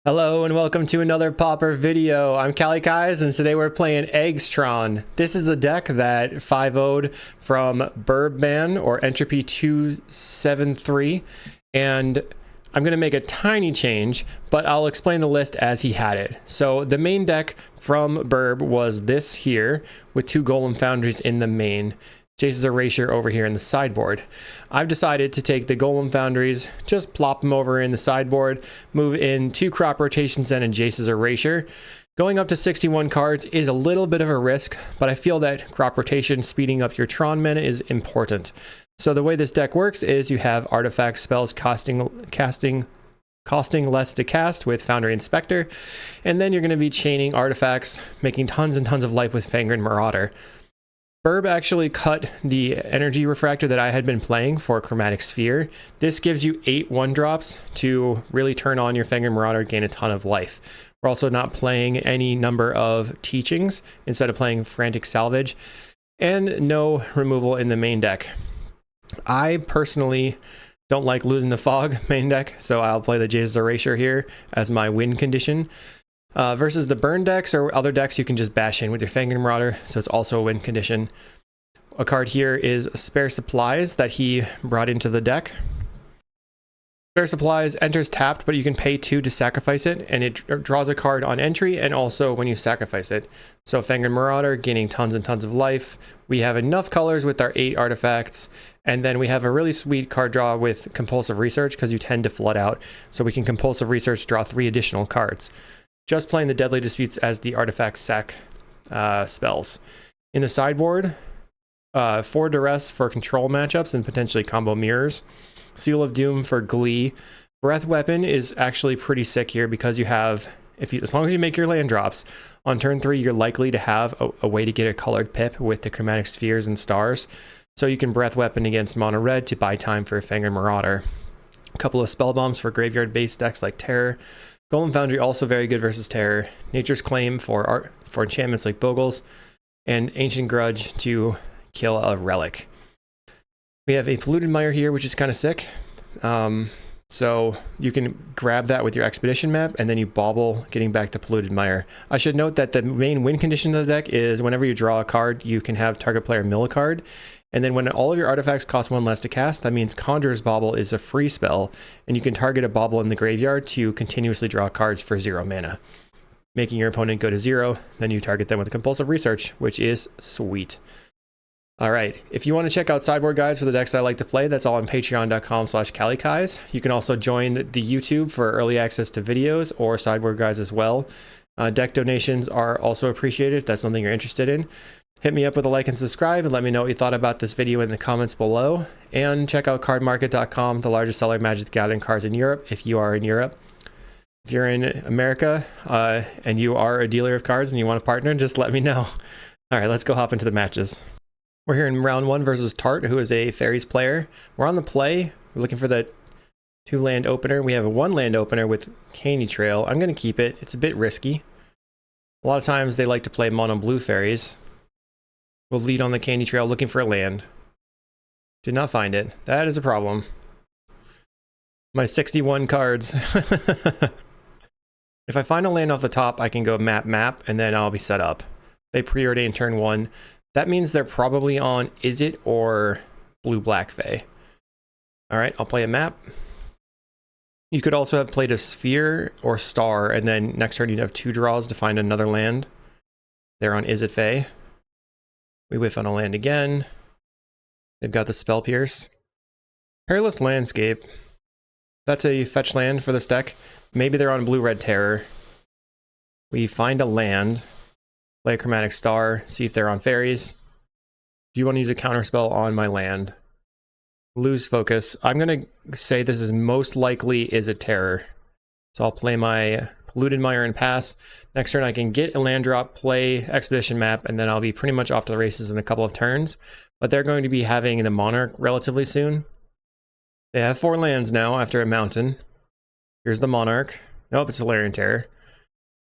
Hello and welcome to another Pauper video. I'm kalikaiz and today we're playing Eggs Tron. This is a deck that 5-0'd from Birbman or Entropy 273, and I'm going to make a tiny change, but I'll explain the list as he had it. So the main deck from Burb was this here with 2 Golem Foundries in the main. Jace's Erasure over here in the sideboard. I've decided to take the Golem Foundries, just plop them over in the sideboard, move in 2 Crop Rotations and a Jace's Erasure. Going up to 61 cards is a little bit of a risk, but I feel that Crop Rotation speeding up your Tron mana is important. So the way this deck works is you have artifact spells costing less to cast with Foundry Inspector, and then you're going to be chaining artifacts, making tons and tons of life with Fangren Marauder. Burb actually cut the energy refractor that I had been playing for Chromatic Sphere. This gives you 8 1-drops to really turn on your Fangren Marauder, gain a ton of life. We're also not playing any number of teachings instead of playing Frantic Salvage, and no removal in the main deck. I personally don't like losing the Fog main deck, so I'll play the Jace's Erasure here as my win condition. Versus the burn decks or other decks, you can just bash in with your Fangren Marauder, so it's also a win condition. A card here is Spare Supplies that he brought into the deck. Spare Supplies enters tapped, but you can pay 2 to sacrifice it, and it draws a card on entry and also when you sacrifice it. So Fangren Marauder gaining tons and tons of life. We have enough colors with our 8 artifacts, and then we have a really sweet card draw with Compulsive Research because you tend to flood out, so we can Compulsive Research draw 3 additional cards. Just playing the Deadly Disputes as the artifact sack spells. In the sideboard, 4 Duress for control matchups and potentially combo mirrors. Seal of Doom for Glee. Breath Weapon is actually pretty sick here because you have, as long as you make your land drops, on turn 3 you're likely to have a way to get a colored pip with the Chromatic Spheres and Stars. So you can Breath Weapon against mono red to buy time for Fangren Marauder. A couple of spell bombs for graveyard-based decks like Terror. Golem Foundry also very good versus Terror. Nature's Claim for enchantments like Bogles, and Ancient Grudge to kill a relic. We have a Polluted Mire here, which is kind of sick. So you can grab that with your Expedition map, and then you bobble getting back to Polluted Mire. I should note that the main win condition of the deck is whenever you draw a card, you can have target player mill a card. And then when all of your artifacts cost 1 less to cast, that means Conjurer's Bauble is a free spell, and you can target a bauble in the graveyard to continuously draw cards for 0 mana. Making your opponent go to 0, then you target them with a Compulsive Research, which is sweet. Alright, if you want to check out sideboard guides for the decks I like to play, that's all on patreon.com/kalikaiz. You can also join the YouTube for early access to videos or sideboard guides as well. Deck donations are also appreciated if that's something you're interested in. Hit me up with a like and subscribe and let me know what you thought about this video in the comments below. And check out cardmarket.com, the largest seller of Magic the Gathering cards in Europe, if you are in Europe. If you're in America and you are a dealer of cards and you want to partner, just let me know. All right, let's go hop into the matches. We're here in round 1 versus Tart, who is a Fairies player. We're on the play. We're looking for the 2 land opener. We have a 1 land opener with Caney Trail. I'm going to keep it. It's a bit risky. A lot of times they like to play mono blue fairies. We'll lead on the Caney Trail looking for a land. Did not find it. That is a problem. My 61 cards. If I find a land off the top, I can go map, and then I'll be set up. They preordain turn 1. That means they're probably on Izzet or blue-black Fae. Alright, I'll play a map. You could also have played a Sphere or Star, and then next turn you'd have 2 draws to find another land. They're on Izzet Fae. We whiff on a land again. They've got the Spell Pierce. Perilous Landscape. That's a fetch land for this deck. Maybe they're on Blue-Red Terror. We find a land. Play a Chromatic Star. See if they're on fairies. Do you want to use a counterspell on my land? Lose focus. I'm going to say this is most likely Izzet Terror. So I'll play my Polluted Mire and pass. Next turn I can get a land drop, play Expedition map, and then I'll be pretty much off to the races in a couple of turns. But they're going to be having the Monarch relatively soon. They have 4 lands now after a mountain. Here's the Monarch. Nope, it's Solarian Terror.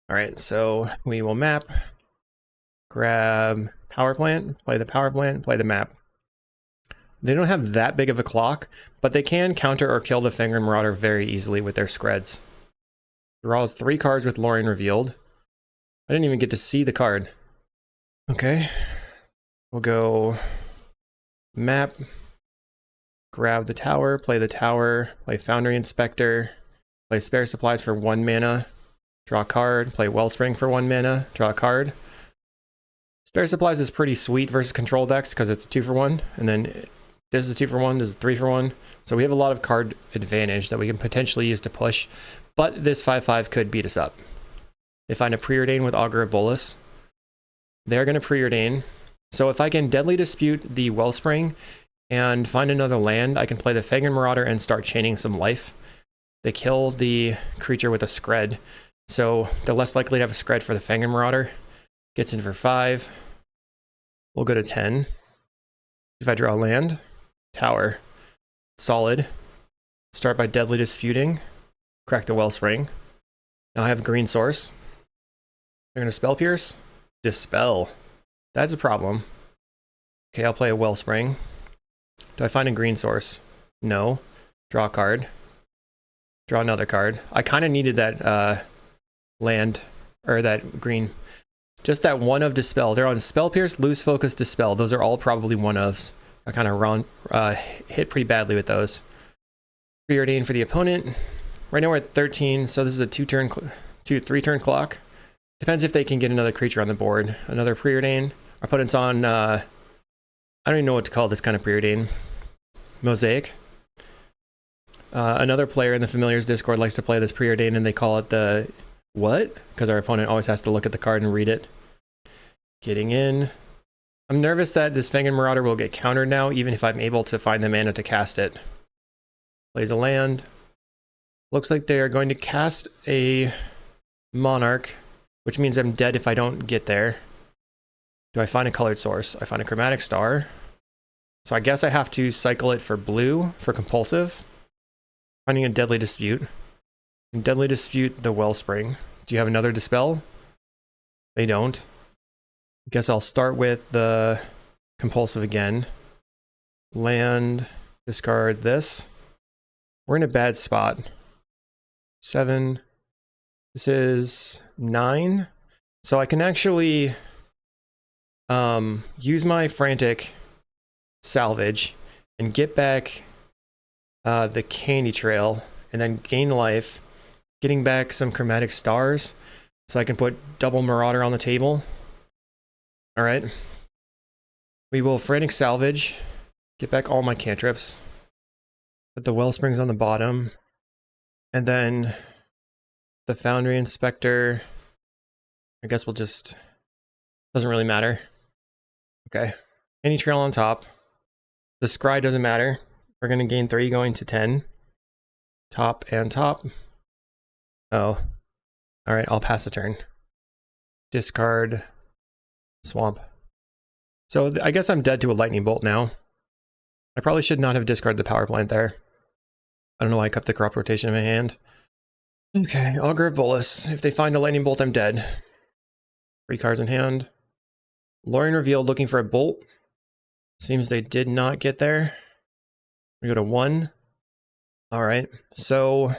Alright, so we will map. Grab Power Plant, play the Power Plant, play the map. They don't have that big of a clock, but they can counter or kill the Fangren Marauder very easily with their Screds. Draws 3 cards with Lorien revealed. I didn't even get to see the card. Okay. We'll go map, grab the tower, play Foundry Inspector, play Spare Supplies for 1 mana, draw a card, play Wellspring for 1 mana, draw a card. Spare Supplies is pretty sweet versus control decks because it's a 2 for 1, and then this is a 2 for 1, this is a 3 for 1. So we have a lot of card advantage that we can potentially use to push, but this 5/5 could beat us up. They find a Preordain with Augur of Bolas. They're going to Preordain. So if I can Deadly Dispute the Wellspring and find another land, I can play the Fangren Marauder and start chaining some life. They kill the creature with a Scred, so they're less likely to have a Scred for the Fangren Marauder. Gets in for 5. We'll go to 10. If I draw a land, tower. Solid. Start by Deadly Disputing. Crack the Wellspring. Now I have a green source. They're going to Spell Pierce. Dispel. That's a problem. Okay, I'll play a Wellspring. Do I find a green source? No. Draw a card. Draw another card. I kind of needed that land, or that green. Just that one of Dispel. They're on Spell Pierce, Lose Focus, Dispel. Those are all probably one ofs. I kind of hit pretty badly with those. Preordain for the opponent. Right now we're at 13, so this is a 3-turn clock. Depends if they can get another creature on the board. Another Preordain. Our opponent's on, I don't even know what to call this kind of Preordain. Mosaic. Another player in the Familiars Discord likes to play this Preordain and they call it the what? Because our opponent always has to look at the card and read it. Getting in. I'm nervous that this Fangren Marauder will get countered now, even if I'm able to find the mana to cast it. Plays a land. Looks like they are going to cast a Monarch, which means I'm dead if I don't get there. Do I find a colored source? I find a Chromatic Star. So I guess I have to cycle it for blue, for compulsive. Finding a Deadly Dispute. And Deadly Dispute the Wellspring. Do you have another Dispel? They don't. I guess I'll start with the compulsive again. Land, discard this. We're in a bad spot. 7. This is 9. So I can actually use my Frantic Salvage and get back the Candy Trail and then gain life, getting back some Chromatic Stars so I can put double Marauder on the table. All right. We will Frantic Salvage, get back all my cantrips, put the Wellsprings on the bottom, and then the Foundry Inspector. I guess we'll just, doesn't really matter. Okay. Any trail on top. The Scry doesn't matter. We're going to gain 3 going to 10. Top and top. Oh. All right, I'll pass the turn. Discard. Swamp. So I guess I'm dead to a Lightning Bolt now. I probably should not have discarded the Power Plant there. I don't know why I kept the Crop Rotation in my hand. Okay, Augur of Bolas. If they find a Lightning Bolt, I'm dead. 3 cards in hand. Lorien revealed looking for a bolt. Seems they did not get there. We go to 1. All right, so...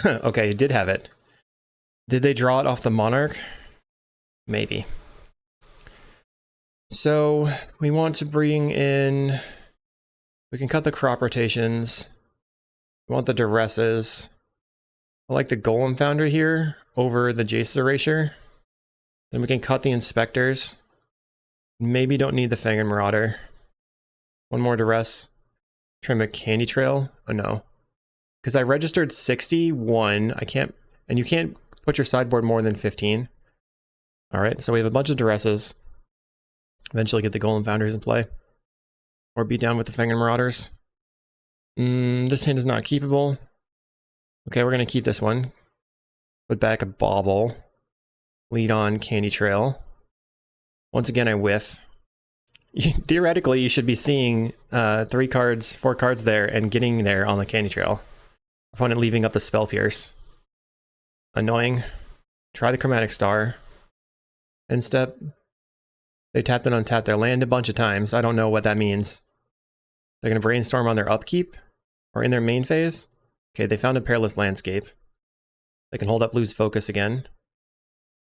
okay, did have it. Did they draw it off the Monarch? Maybe. So we want to bring in... We can cut the Crop Rotations. We want the Duresses. I like the Golem Foundry here over the Jace's Erasure. Then we can cut the Inspectors. Maybe don't need the Fangren Marauder. 1 more Duress. Trim a Candy Trail. Oh no. Because I registered 61. I can't... And you can't put your sideboard more than 15. Alright, so we have a bunch of Duresses. Eventually get the Golem Foundries in play. Or beat down with the Fangren Marauders. This hand is not keepable. Okay, we're going to keep this one. Put back a Bauble. Lead on Candy Trail. Once again, I whiff. Theoretically, you should be seeing 4 cards there and getting there on the Candy Trail. Opponent leaving up the Spell Pierce. Annoying. Try the Chromatic Star. End step. They tapped and untapped their land a bunch of times. I don't know what that means. They're going to Brainstorm on their upkeep? Or in their main phase? Okay, they found a Perilous Landscape. They can hold up Lose Focus again.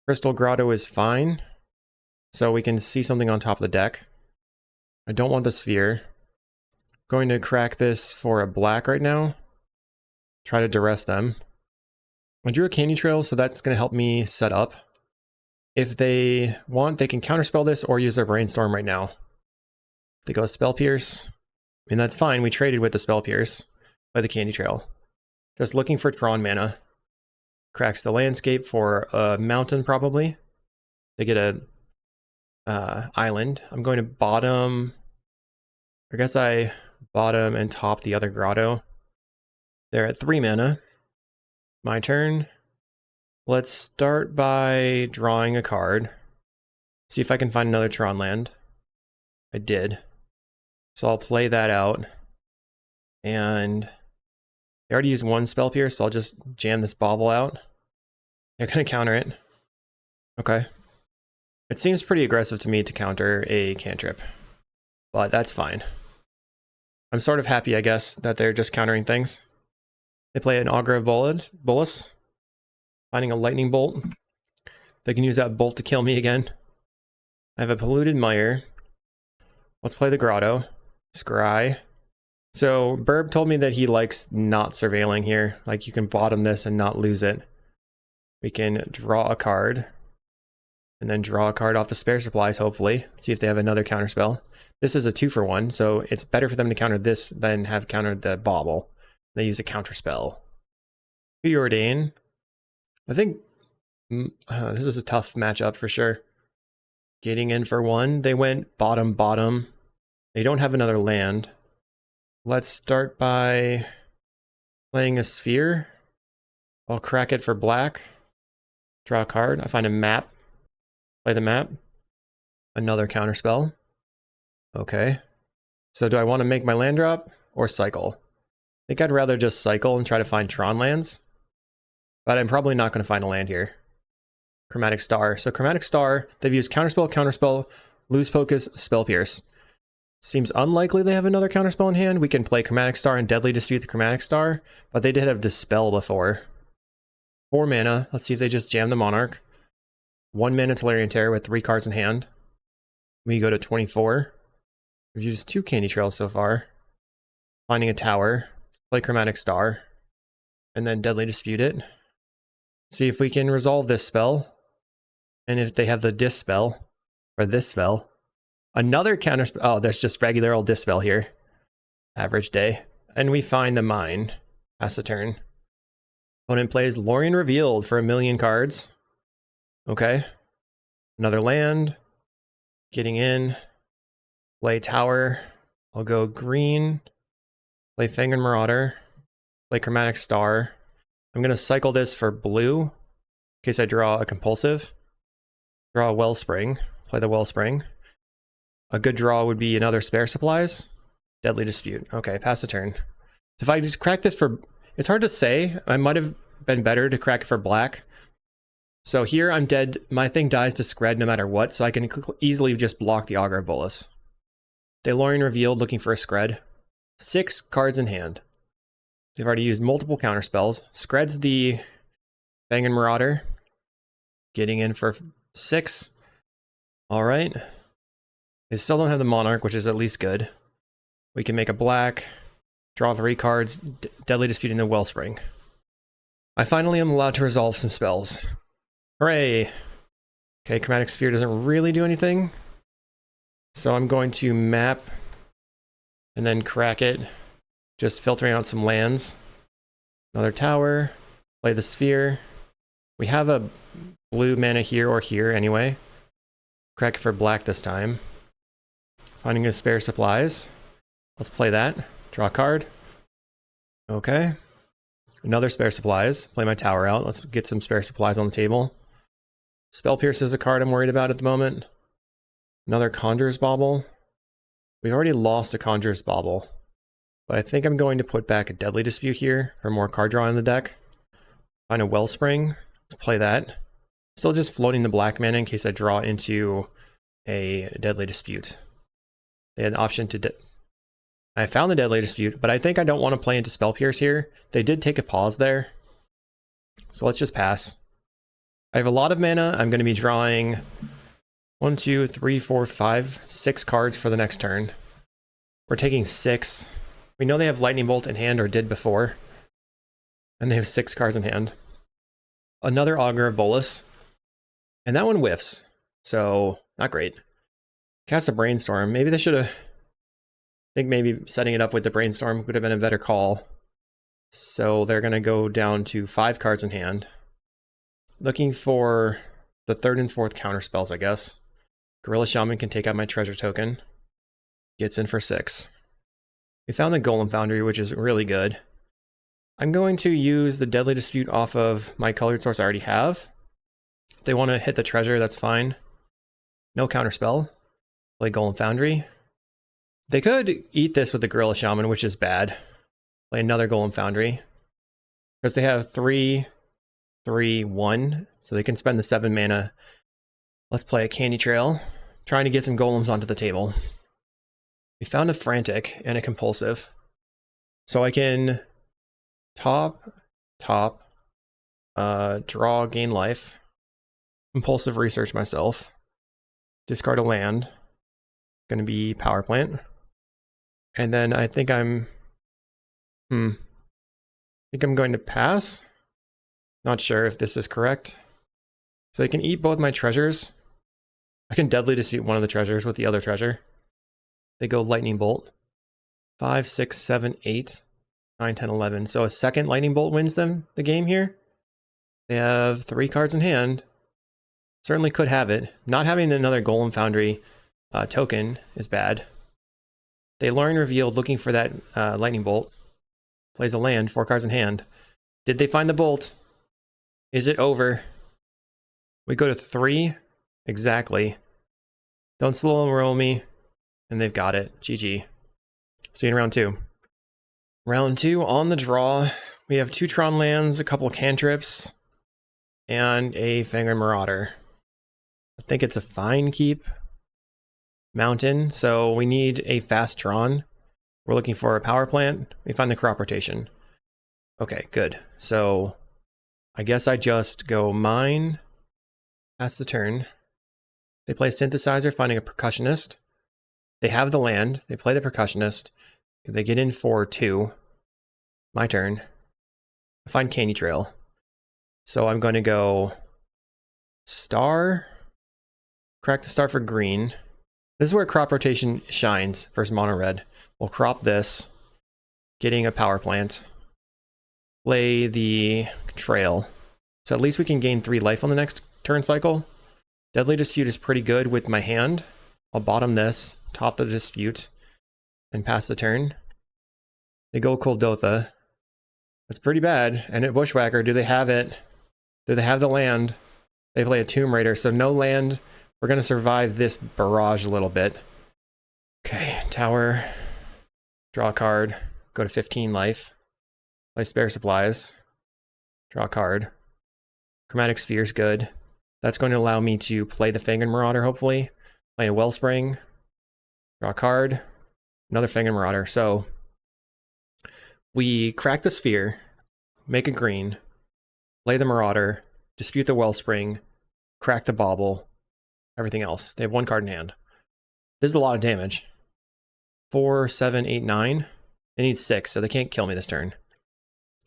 Crystal Grotto is fine. So we can see something on top of the deck. I don't want the sphere. Going to crack this for a black right now. Try to duress them. I drew a Candy Trail, so that's going to help me set up. If they want, they can counterspell this or use their Brainstorm right now. They go Spell Pierce. And that's fine, we traded with the Spell Pierce by the Candy Trail. Just looking for Tron mana. Cracks the landscape for a mountain, probably. They get a island. I'm going to bottom. I guess I bottom and top the other grotto. They're at 3 mana. My turn. Let's start by drawing a card. See if I can find another Tron land. I did. So I'll play that out. And they already used 1 Spell Pierce, so I'll just jam this Bauble out. They're going to counter it. Okay. It seems pretty aggressive to me to counter a cantrip, but that's fine. I'm sort of happy, I guess, that they're just countering things. They play an Augur of Bolas, finding a Lightning Bolt. They can use that bolt to kill me again. I have a Polluted Mire. Let's play the Grotto. Scry. So Burb told me that he likes not surveilling here. Like, you can bottom this and not lose it. We can draw a card. And then draw a card off the spare supplies, hopefully. See if they have another counterspell. This is a 2-for-1, so it's better for them to counter this than have countered the Bauble. They use a counterspell. Preordain. I think this is a tough matchup for sure. Getting in for 1. They went bottom. They don't have another land. Let's start by playing a sphere. I'll crack it for black. Draw a card. I find a map. Play the map. Another counterspell. Okay. So do I want to make my land drop or cycle? I think I'd rather just cycle and try to find Tron lands. But I'm probably not going to find a land here. Chromatic Star. So Chromatic Star, they've used counterspell, Lose Focus, Spell Pierce. Seems unlikely they have another counterspell in hand. We can play Chromatic Star and Deadly Dispute the Chromatic Star, but they did have Dispel before. 4 mana. Let's see if they just jam the Monarch. 1 mana Tolarian Terror with 3 cards in hand. We go to 24. We've used 2 Candy Trails so far. Finding a tower. Play Chromatic Star. And then Deadly Dispute it. See if we can resolve this spell. And if they have the Dispel, or this spell. Another counterspell. Oh, there's just regular old Dispel here. Average day. And we find the Mine. Pass the turn. Opponent plays Lorien Revealed for 1,000,000 cards. Okay. Another land. Getting in. Play Tower. I'll go green. Play Fangren Marauder. Play Chromatic Star. I'm going to cycle this for blue. In case I draw a Compulsive. Draw a Wellspring. Play the Wellspring. A good draw would be another Spare Supplies. Deadly Dispute. Okay, pass the turn. So if I just crack this for... It's hard to say. I might have been better to crack it for black. So here I'm dead. My thing dies to Skred no matter what, so I can easily just block the Augur of Bolas. They Lorien Revealed looking for a Skred. 6 cards in hand. They've already used multiple counterspells. Skred's the Fangren Marauder. Getting in for 6. Alright. They still don't have the Monarch, which is at least good. We can make a black. Draw 3 cards. Deadly Disputing the Wellspring. I finally am allowed to resolve some spells. Hooray! Okay, Chromatic Sphere doesn't really do anything. So I'm going to map and then crack it. Just filtering out some lands. Another tower. Play the sphere. We have a blue mana here or here anyway. Crack it for black this time. Finding a Spare Supplies. Let's play that. Draw a card. Okay. Another Spare Supplies. Play my tower out. Let's get some Spare Supplies on the table. Spell Pierce is a card I'm worried about at the moment. Another Conjurer's Bauble. We've already lost a Conjurer's Bauble. But I think I'm going to put back a Deadly Dispute here for more card draw in the deck. Find a Wellspring. Let's play that. Still just floating the black mana in case I draw into a Deadly Dispute. They had an option to... I found the Deadly Dispute, but I think I don't want to play into Spell Pierce here. They did take a pause there. So let's just pass. I have a lot of mana. I'm going to be drawing 1, 2, 3, 4, 5, 6 cards for the next turn. We're taking 6. We know they have Lightning Bolt in hand, or did before. And they have 6 cards in hand. Another Augur of Bolas. And that one whiffs. So, not great. Cast a Brainstorm. Maybe they should have... I think maybe setting it up with the Brainstorm would have been a better call. So they're going to go down to 5 cards in hand. Looking for the 3rd and 4th counter spells, I guess. Gorilla Shaman can take out my treasure token. Gets in for 6. We found the Golem Foundry, which is really good. I'm going to use the Deadly Dispute off of my colored source I already have. If they want to hit the treasure, that's fine. No counter spell. Play Golem Foundry. They could eat this with the Gorilla Shaman, which is bad. Play another Golem Foundry. Because they have 3, 3, 1. So they can spend the 7 mana. Let's play a Candy Trail. Trying to get some golems onto the table. We found a Frantic and a Compulsive. So I can top, draw, gain life. Compulsive Research myself. Discard a land. Going to be Power Plant. And then I think I'm going to pass. Not sure if this is correct. So I can eat both my treasures. I can Deadly Dispute one of the treasures with the other treasure. They go Lightning Bolt. 5, 6, 7, 8, 9, 10, 11. So a second Lightning Bolt wins them the game here. They have 3 cards in hand. Certainly could have it. Not having another Golem Foundry token is bad. They learn revealed looking for that Lightning Bolt. Plays a land, 4 cards in hand. Did they find the bolt? Is it over? We go to 3. Exactly. Don't slow roll me. And they've got it. GG. See you in round 2. Round 2 on the draw. We have 2 Tron lands, a couple cantrips, and a Fangren Marauder. I think it's a fine keep. Mountain, so we need a fast Tron. We're looking for a power plant. We find the crop rotation. Okay, good. So I guess I just go mine, pass the turn. They play Synthesizer, finding a Percussionist. They have the land. They play the Percussionist. They get in for 2. My turn. I find Candy Trail. So I'm going to go Star. Crack the Star for green. This is where crop rotation shines versus mono red. We'll crop this, getting a power plant. Play the trail. So at least we can gain 3 life on the next turn cycle. Deadly Dispute is pretty good with my hand. I'll bottom this, top the dispute, and pass the turn. They go Kuldotha. That's pretty bad. And at Bushwhacker, do they have it? Do they have the land? They play a Tomb Raider, so no land. We're going to survive this barrage a little bit. Okay, tower. Draw a card. Go to 15 life. Play Spare Supplies. Draw a card. Chromatic Sphere's good. That's going to allow me to play the Fangren Marauder, hopefully. Play a Wellspring. Draw a card. Another Fangren Marauder. So we crack the Sphere. Make a green. Play the Marauder. Dispute the Wellspring. Crack the Bauble. Everything else. They have 1 card in hand. This is a lot of damage. 4, 7, 8, 9. They need 6, so they can't kill me this turn.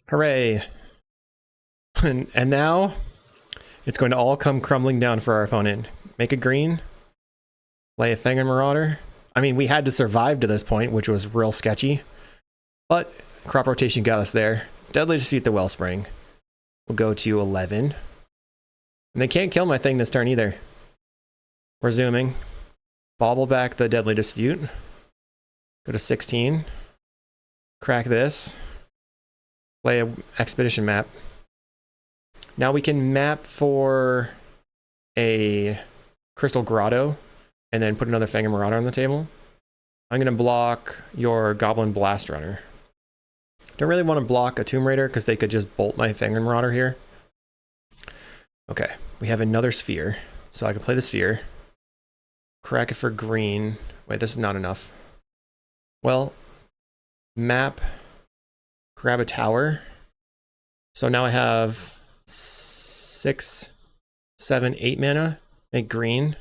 Hooray! And now, it's going to all come crumbling down for our opponent. Make a green. Play a Fangren Marauder. I mean, we had to survive to this point, which was real sketchy. But crop rotation got us there. Deadly Dispute the Wellspring. We'll go to 11. And they can't kill my thing this turn either. We're zooming. Bobble back the Deadly Dispute. Go to 16. Crack this. Play a Expedition map. Now we can map for a Crystal Grotto and then put another Fangren Marauder on the table. I'm going to block your Goblin Blast Runner. Don't really want to block a Tomb Raider because they could just bolt my Fangren Marauder here. Okay, we have another Sphere. So I can play the Sphere. Crack it for green. Wait, this is not enough. Well, map, grab a tower. So now I have 6, 7, 8 mana. Make green.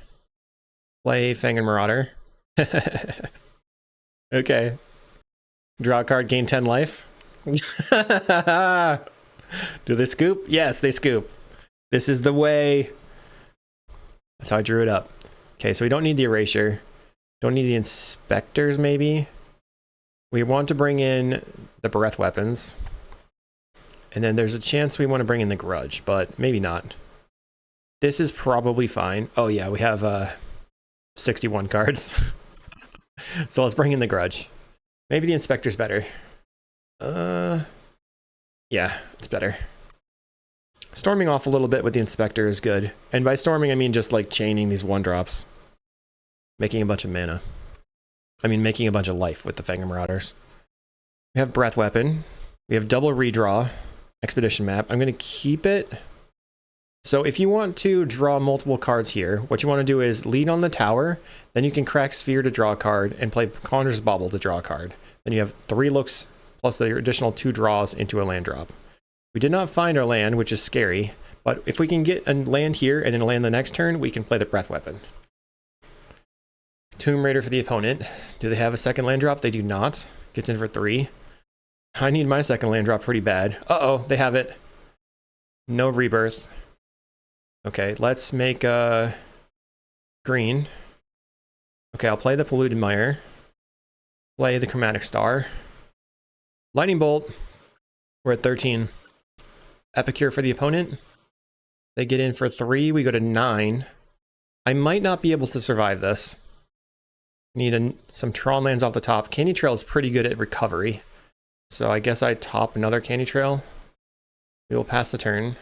Play Fangren Marauder. Okay. Draw a card, gain 10 life. Do they scoop? Yes, they scoop. This is the way. That's how I drew it up. Okay, so we don't need the erasure. Don't need the inspectors, maybe. We want to bring in the breath weapons. And then there's a chance we want to bring in the grudge, but maybe not. This is probably fine. Oh yeah, we have 61 cards. So let's bring in the grudge. Maybe the inspector's better. Yeah, it's better. Storming off a little bit with the inspector is good. And by storming, I mean just like chaining these 1-drops. Making a bunch of mana. I mean, making a bunch of life with the Fangren Marauders. We have breath weapon. We have double redraw. Expedition map. I'm going to keep it. So if you want to draw multiple cards here, what you want to do is lead on the tower, then you can crack Sphere to draw a card, and play Conjurer's Bauble to draw a card. Then you have 3 looks plus the additional 2 draws into a land drop. We did not find our land, which is scary, but if we can get a land here and then land the next turn, we can play the breath weapon. Tomb Raider for the opponent. Do they have a second land drop? They do not. Gets in for 3. I need my second land drop pretty bad. Uh-oh, they have it. No rebirth. Okay, let's make green. Okay, I'll play the Polluted Mire. Play the Chromatic Star. Lightning Bolt. We're at 13. Epicure for the opponent. They get in for 3. We go to 9. I might not be able to survive this. Need some Tron lands off the top. Candy Trail is pretty good at recovery. So I guess I top another Candy Trail. We will pass the turn.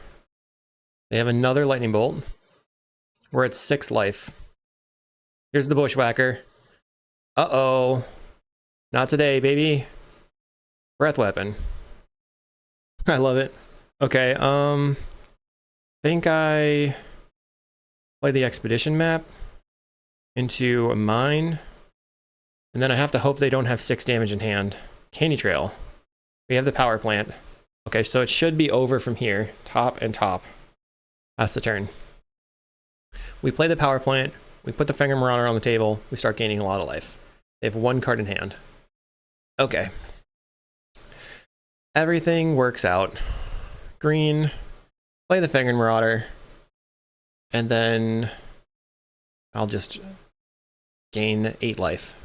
They have another Lightning Bolt. We're at 6 life. Here's the Bushwhacker. Uh-oh. Not today, baby. Breath Weapon. I love it. Okay, think I play the Expedition map into a mine. And then I have to hope they don't have 6 damage in hand. Candy Trail. We have the Power Plant. Okay, so it should be over from here. Top and top. That's the turn. We play the Power Plant. We put the Fangren Marauder on the table. We start gaining a lot of life. They have 1 card in hand. Okay. Everything works out. Green. Play the Fangren Marauder. And then I'll just gain 8 life.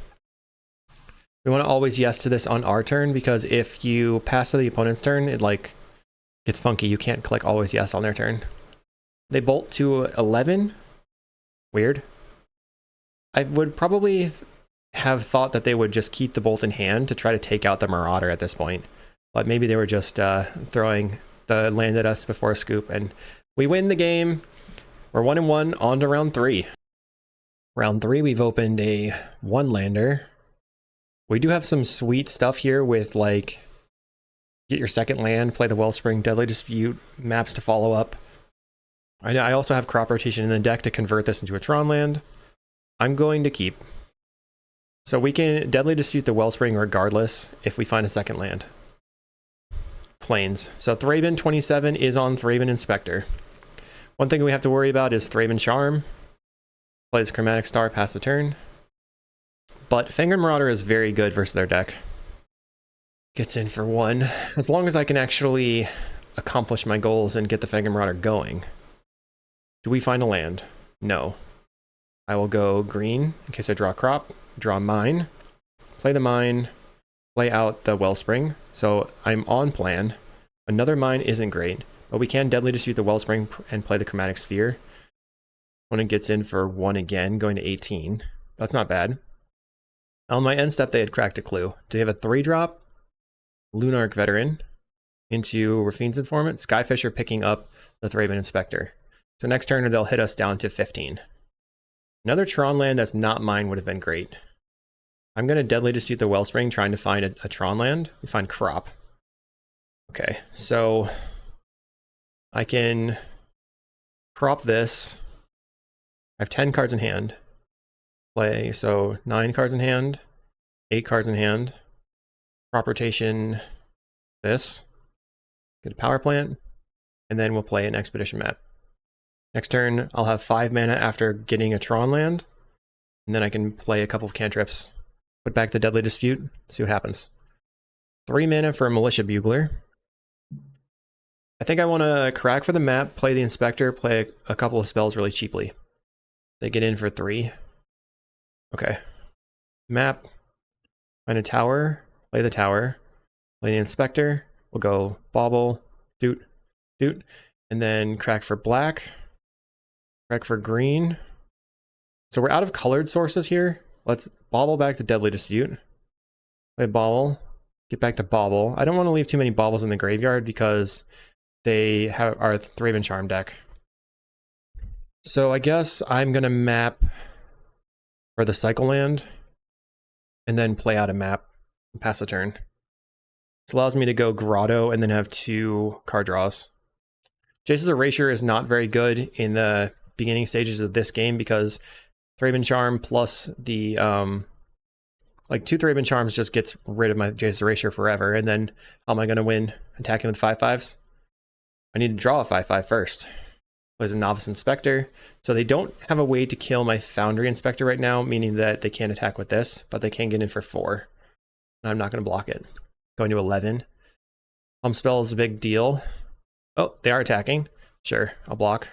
We want to always yes to this on our turn, because if you pass to the opponent's turn, it like gets funky. You can't click always yes on their turn. They bolt to 11. Weird. I would probably have thought that they would just keep the bolt in hand to try to take out the Marauder at this point. But maybe they were just throwing the land at us before a scoop, and we win the game. We're 1-1 on to round 3. Round 3, we've opened a 1-lander. We do have some sweet stuff here with, like, get your second land, play the Wellspring, Deadly Dispute, maps to follow up. I also have Crop Rotation in the deck to convert this into a Tron land. I'm going to keep. So we can Deadly Dispute the Wellspring regardless if we find a second land. Plains. So Thraben 27 is on Thraben Inspector. One thing we have to worry about is Thraben Charm. Plays Chromatic Star, pass the turn. But Fangren Marauder is very good versus their deck. Gets in for 1. As long as I can actually accomplish my goals and get the Fangren Marauder going. Do we find a land? No. I will go green in case I draw crop. Draw mine. Play the mine. Play out the Wellspring. So I'm on plan. Another mine isn't great, but we can Deadly Dispute the Wellspring and play the Chromatic Sphere. When it gets in for 1 again, going to 18. That's not bad. On my end step, they had cracked a clue. Do they have a 3-drop? Lunarch Veteran into Rafine's Informant. Skyfisher picking up the Thraben Inspector. So next turn, they'll hit us down to 15. Another Tron land that's not mine would have been great. I'm going to Deadly Dispute the Wellspring, trying to find a Tron land. We find Crop. Okay, so I can crop this. I have 10 cards in hand. Play, so 9 cards in hand, 8 cards in hand. Crop rotation, this. Get a Power Plant. and then we'll play an expedition map. Next turn, I'll have 5 mana after getting a Tron land, and then I can play a couple of cantrips, put back the Deadly Dispute, see what happens. 3 mana for a Militia Bugler. I think I want to crack for the map, play the Inspector, play a couple of spells really cheaply. They get in for 3. Okay. Map, find a tower, play the tower, play the Inspector, we'll go Bauble, Doot, Doot, and then crack for black, crack for green. So we're out of colored sources here. Let's Bauble back to Deadly Dispute. Play Bauble, get back to Bauble. I don't want to leave too many Baubles in the graveyard because they have our Thraben Charm deck. So I guess I'm going to map for the cycle land and then play out a map and pass a turn. This allows me to go Grotto and then have 2 card draws. Jace's Erasure is not very good in the beginning stages of this game because Thraben Charm plus the like 2 Thraben Charms just gets rid of my Jace's Erasure forever, and then how am I going to win attacking with 5/5s? I need to draw a 5/5 first. Plays a Novice Inspector, so they don't have a way to kill my Foundry Inspector right now, meaning that they can't attack with this, but they can get in for 4. And I'm not going to block it. Going to 11. Spell is a big deal. Oh, they are attacking. Sure, I'll block.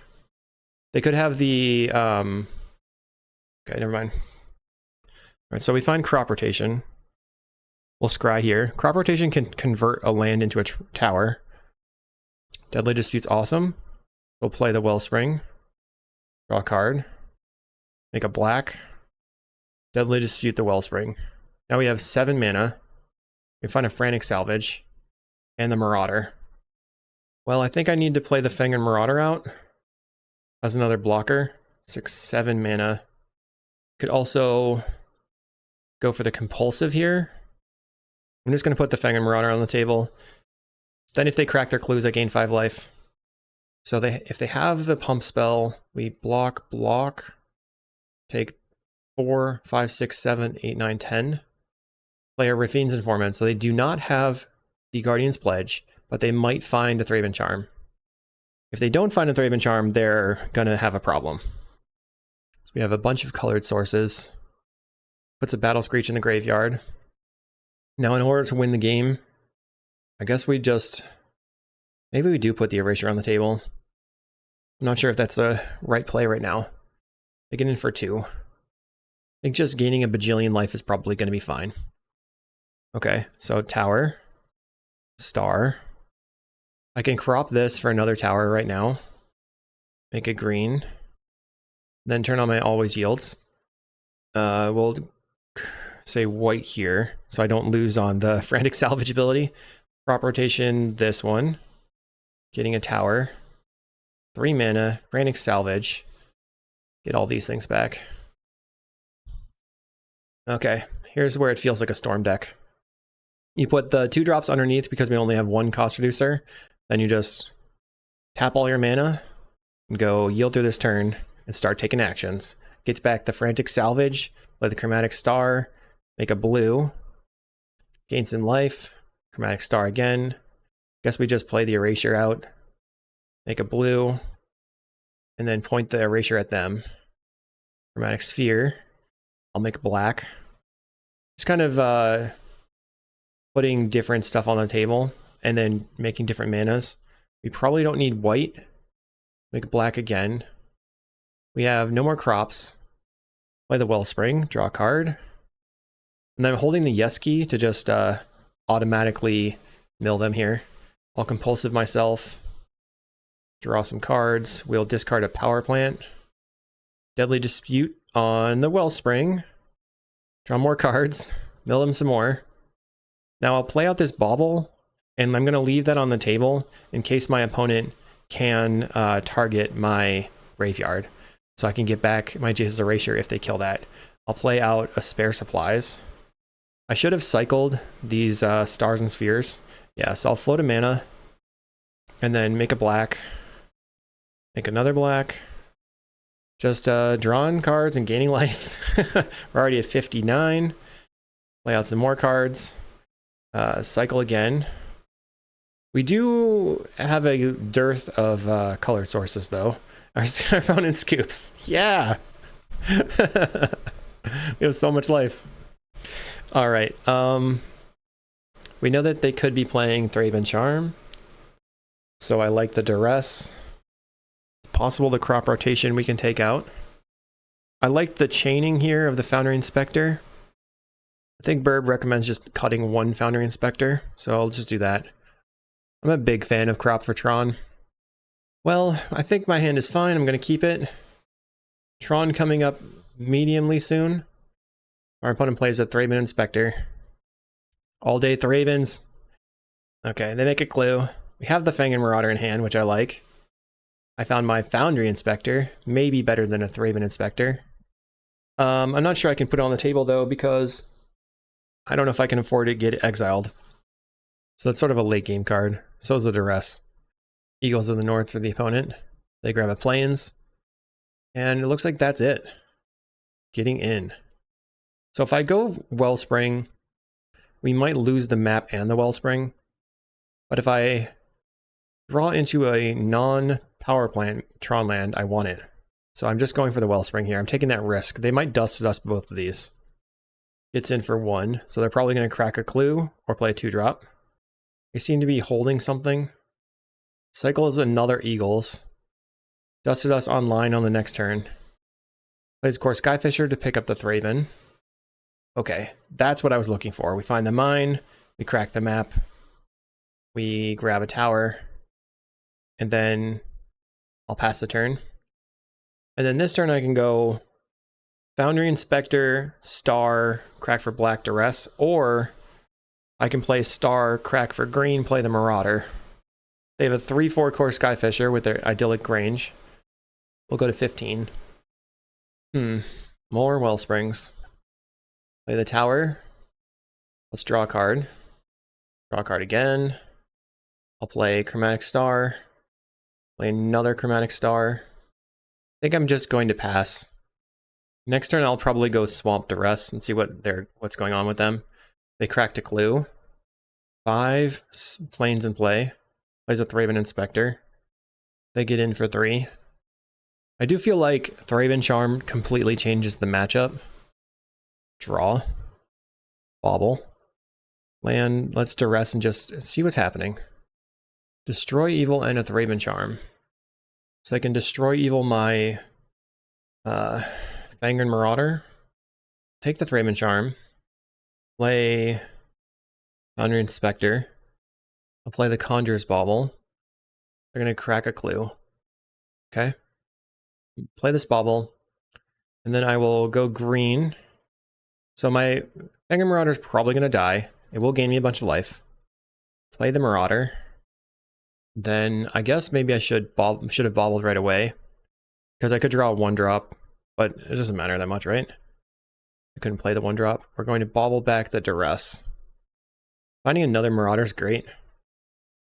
They could have the okay, never mind. All right, so we find Crop Rotation. We'll scry here. Crop Rotation can convert a land into a tower. Deadly Dispute's awesome. We'll play the Wellspring. Draw a card. Make a black. Deadly Dispute the Wellspring. Now we have 7 mana. We find a Frantic Salvage. And the Marauder. Well, I think I need to play the Fangren Marauder out as another blocker. 6, 7 mana. Could also go for the Compulsive here. I'm just going to put the Fangren Marauder on the table. Then if they crack their clues, I gain 5 life. So if they have the pump spell, we block, take 4, 5, 6, 7, 8, 9, 10. Play a Rafine's Informant. So they do not have the Guardian's Pledge, but they might find a Thraben Charm. If they don't find a Thraben Charm, they're going to have a problem. So we have a bunch of colored sources. Puts a Battle Screech in the graveyard. Now in order to win the game, I guess we just... maybe we do put the Erasure on the table. I'm not sure if that's a right play right now. They get in for 2. I think just gaining a bajillion life is probably going to be fine. Okay, so tower. Star. I can crop this for another tower right now. Make a green. Then turn on my Always Yields. We'll say white here, so I don't lose on the Frantic Salvage ability. Crop Rotation, this one. Getting a tower. 3 mana, Frantic Salvage. Get all these things back. Okay, here's where it feels like a Storm deck. You put the 2 drops underneath because we only have 1 cost reducer. Then you just tap all your mana and go yield through this turn and start taking actions. Gets back the Frantic Salvage, play the Chromatic Star, make a blue, gain some life, Chromatic Star again. Guess we just play the Erasure out, make a blue, and then point the Erasure at them. Chromatic Sphere, I'll make black. Just kind of putting different stuff on the table and then making different manas. We probably don't need white. Make black again. We have no more crops. Play the Wellspring, draw a card. And then I'm holding the yes key to just automatically mill them here. I'll Compulsive myself. Draw some cards. We'll discard a Power Plant. Deadly Dispute on the Wellspring. Draw more cards. Mill them some more. Now I'll play out this Bauble, and I'm going to leave that on the table in case my opponent can target my graveyard. So I can get back my Jace's Erasure if they kill that. I'll play out a Spare Supplies. I should have cycled these Stars and Spheres. Yeah, so I'll float a mana, and then make a black. Make another black. Just drawing cards and gaining life. We're already at 59. Play out some more cards. Cycle again. We do have a dearth of color sources, though. Our found in scoops. Yeah! We have so much life. All right. We know that they could be playing Thraben Charm. So I like the Duress. It's possible the crop rotation we can take out. I like the chaining here of the Foundry Inspector. I think Burb recommends just cutting one Foundry Inspector, so I'll just do that. I'm a big fan of crop for Tron. Well, I think my hand is fine. I'm going to keep it. Tron coming up mediumly soon. Our opponent plays a Thraben Inspector. All day Thrabens. Okay, they make a clue. We have the Fangin Marauder in hand, which I like. I found my Foundry Inspector, maybe better than a Thraben Inspector. I'm not sure I can put it on the table though, because I don't know if I can afford to get exiled. So it's sort of a late game card. So is the Duress. Eagles of the North for the opponent. They grab a Plains. And it looks like that's it. Getting in. So if I go Wellspring, we might lose the map and the Wellspring. But if I draw into a non-power plant Tron land, I want it. So I'm just going for the Wellspring here. I'm taking that risk. They might dust both of these. Gets in for 1, so they're probably going to crack a clue or play a 2-drop. They seem to be holding something. Cycle is another Eagles. Dusted Us online on the next turn. Plays Core Skyfisher to pick up the Thraben. Okay, that's what I was looking for. We find the mine, we crack the map, we grab a tower, and then I'll pass the turn. And then this turn I can go Foundry Inspector, Star, crack for black Duress, or I can play Star, crack for green, play the Marauder. They have a 3/4 Core Skyfisher with their idyllic range. We'll go to 15. More Wellsprings. Play the tower. Let's draw a card. Draw a card again. I'll play Chromatic Star. Play another Chromatic Star. I think I'm just going to pass. Next turn I'll probably go Swamp Duress and see what's going on with them. They cracked a clue. 5 Plains in play. Plays a Thraben Inspector. They get in for 3. I do feel like Thraben Charm completely changes the matchup. Draw. Bobble. Land. Let's Duress and just see what's happening. Destroy Evil and a Thraben Charm. So I can destroy Evil my Vanguard Marauder. Take the Thraben Charm. Play Foundry Inspector. I'll play the Conjurer's Bauble. They're going to crack a clue. Okay. Play this Bauble. And then I will go green. So my Vanguard Marauder is probably going to die. It will gain me a bunch of life. Play the Marauder. Then I guess maybe I should have bobbled right away. Because I could draw a 1-drop. But it doesn't matter that much, right? I couldn't play the 1-drop. We're going to bobble back the Duress. Finding another Marauder is great.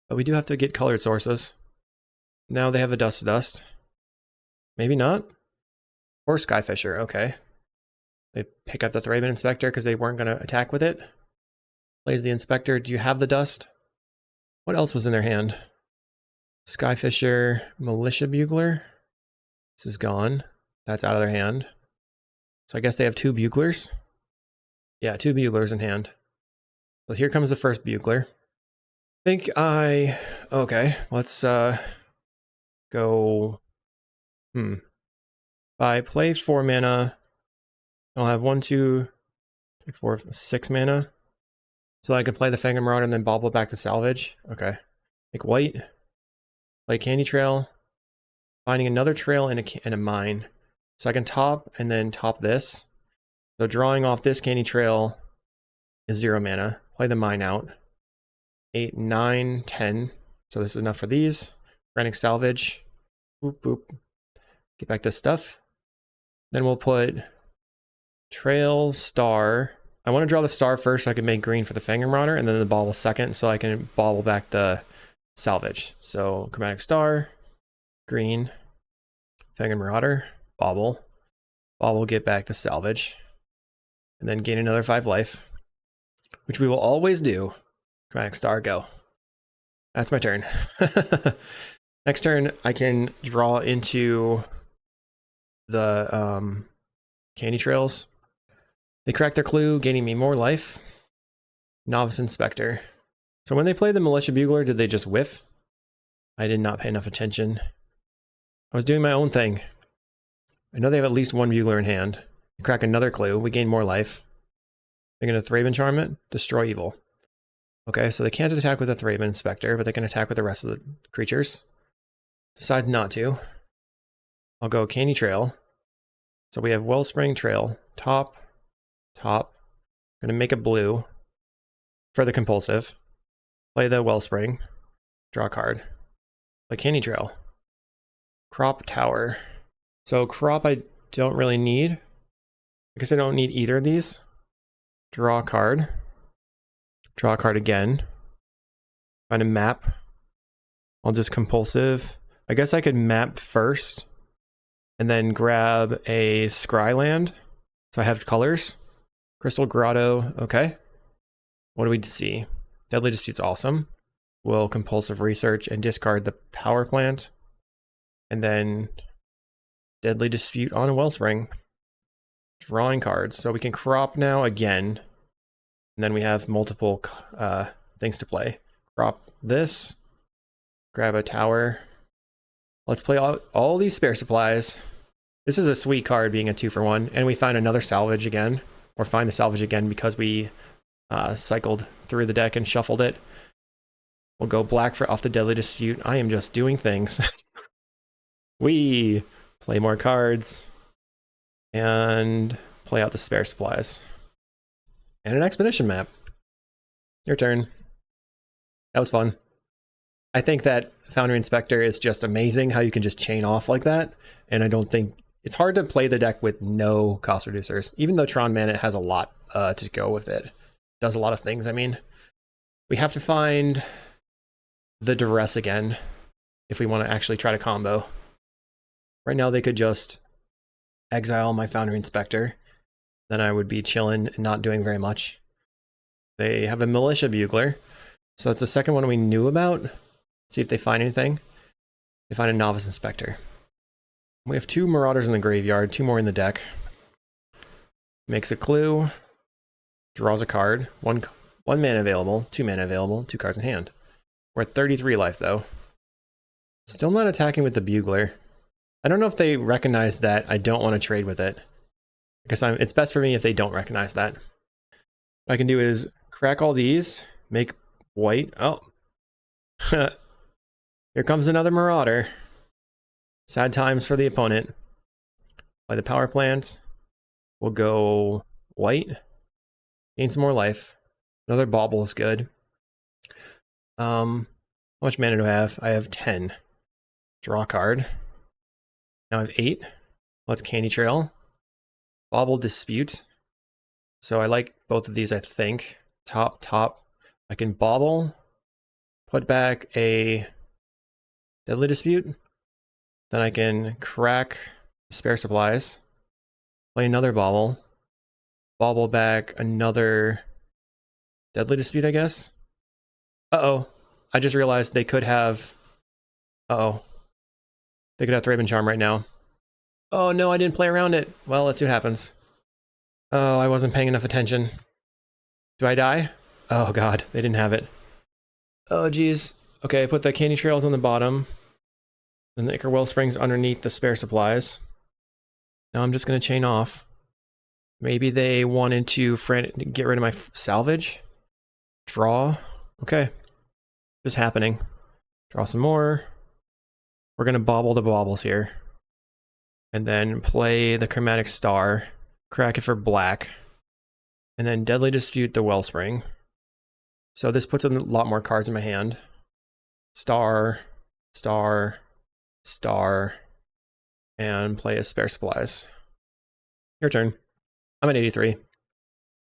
But we do have to get colored sources. Now they have a Dust to Dust. Maybe not. Or Skyfisher, okay. They pick up the Thraben Inspector because they weren't going to attack with it. Plays the Inspector. Do you have the Dust? What else was in their hand? Skyfisher, Militia Bugler. This is gone. That's out of their hand. So I guess they have 2 Buglers. Yeah, 2 Buglers in hand. So here comes the first Bugler. Okay, let's go. If I play 4 mana, I'll have 1, 2, 3, 4, 6 mana. So I can play the Fangin Marauder and then bobble back to salvage. Okay. Make white. Play Candy Trail. Finding another trail and a mine. So I can top and then top this. So drawing off this Candy Trail is 0 mana. Play the mine out. 8, 9, 10. So this is enough for these. Frantic Salvage. Boop, boop. Get back to stuff. Then we'll put Trail, Star. I want to draw the Star first so I can make green for the Fangin Marauder, and then the bobble second so I can bobble back the salvage. So Chromatic Star, green, Fangin Marauder, bobble. Bobble, get back the salvage. And then gain another 5 life, which we will always do. Chromatic Star, go. That's my turn. Next turn, I can draw into the candy trails. They crack their clue, gaining me more life. Novice Inspector. So when they played the Militia Bugler, did they just whiff? I did not pay enough attention. I was doing my own thing. I know they have at least one Bugler in hand. They crack another clue, we gain more life. They're going to Thraben Charm it, destroy evil. Okay, so they can't attack with a Thraben Inspector, but they can attack with the rest of the creatures. Decides not to. I'll go Candy Trail. So we have Wellspring Trail. Top. I'm going to make a blue for the compulsive. Play the Wellspring. Draw a card. Play Candy Trail. Crop Tower. So Crop I don't really need. I guess I don't need either of these. Draw a card. Draw a card again. Find a map. I'll just compulsive. I guess I could map first and then grab a Scryland. So I have colors. Crystal Grotto, okay. What do we see? Deadly Dispute's awesome. We'll compulsive research and discard the power plant. And then Deadly Dispute on a Wellspring. Drawing cards. So we can crop now again. And then we have multiple things to play. Crop this. Grab a tower. Let's play all these spare supplies. This is a sweet card being a 2-for-1. And we find another salvage again. Or find the salvage again because we cycled through the deck and shuffled it. We'll go black for off the Deadly Dispute. I am just doing things. We play more cards. And play out the spare supplies. And an expedition map. Your turn. That was fun. I think that Foundry Inspector is just amazing how you can just chain off like that. And I don't think it's hard to play the deck with no cost reducers, even though Tron Mana has a lot to go with it. Does a lot of things. I mean, we have to find the Duress again if we want to actually try to combo. Right now they could just exile my Foundry Inspector. Then I would be chilling and not doing very much. They have a Militia Bugler. So that's the second one we knew about. See if they find anything. They find a Novice Inspector. We have 2 Marauders in the graveyard, 2 more in the deck. Makes a clue. Draws a card. One mana available, 2 mana available, 2 cards in hand. We're at 33 life though. Still not attacking with the Bugler. I don't know if they recognize that I don't want to trade with it. Because it's best for me if they don't recognize that. What I can do is crack all these, make white. Oh. Here comes another Marauder. Sad times for the opponent. Play the power plant. We'll go white. Gain some more life. Another Bauble is good. How much mana do I have? I have 10. Draw a card. Now I have 8. Let's Candy Trail. Bauble Dispute. So I like both of these, I think. Top. I can Bauble. Put back a Deadly Dispute. Then I can crack spare supplies. Play another Bauble. Bauble back another Deadly Dispute, I guess. Uh-oh. I just realized they could have... Uh-oh. They could have Thraben Charm right now. Oh no, I didn't play around it. Well, let's see what happens. Oh, I wasn't paying enough attention. Do I die? Oh god, they didn't have it. Oh geez. Okay, I put the Candy Trails on the bottom. And the Ichor Wellsprings underneath the spare supplies. Now I'm just going to chain off. Maybe they wanted to get rid of my salvage. Draw. Okay. Just happening. Draw some more. We're going to bauble the baubles here. And then play the Chromatic Star. Crack it for black. And then Deadly Dispute the Wellspring. So this puts a lot more cards in my hand. Star. And play a spare supplies. Your turn. I'm at 83.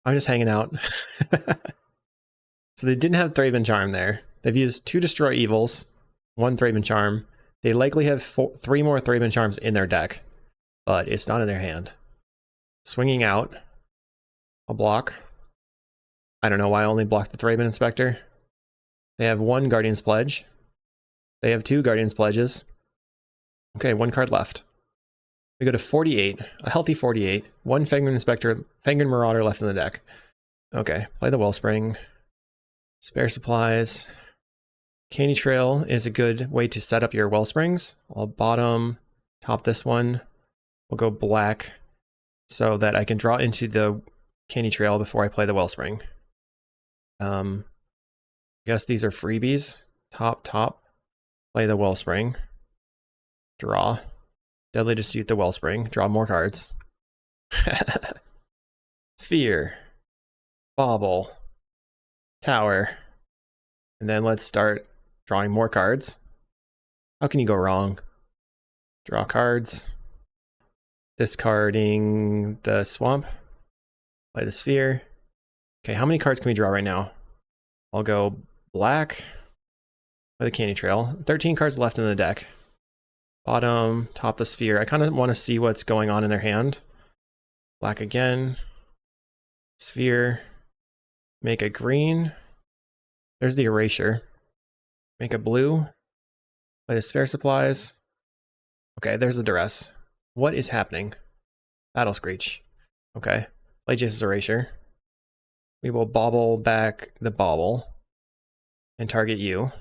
I'm just hanging out. So they didn't have Thraben Charm there. They've used 2 Destroy Evils, 1 Thraben Charm. They likely have 3 more Thraben Charms in their deck, but it's not in their hand. Swinging out. I'll block. I don't know why I only blocked the Thraben Inspector. They have 1 Guardian's Pledge. They have 2 Guardian's Pledges. Okay, 1 card left. We go to 48, a healthy 48. 1 Fangren Marauder left in the deck. Okay, play the Wellspring. Spare supplies. Candy Trail is a good way to set up your Wellsprings. I'll bottom, top this one. We'll go black so that I can draw into the Candy Trail before I play the Wellspring. I guess these are freebies. Top, play the Wellspring. Draw. Deadly Dispute the Wellspring. Draw more cards. Sphere. Bauble. Tower. And then let's start drawing more cards. How can you go wrong? Draw cards. Discarding the Swamp. Play the Sphere. Okay, how many cards can we draw right now? I'll go black. Play the Candy Trail. 13 cards left in the deck. Bottom, top the Sphere. I kind of want to see what's going on in their hand. Black again. Sphere. Make a green. There's the Erasure. Make a blue. Play the Spare Supplies. Okay, there's the Duress. What is happening? Battle Screech. Okay. Play Jace's Erasure. We will bobble back the bauble and target you.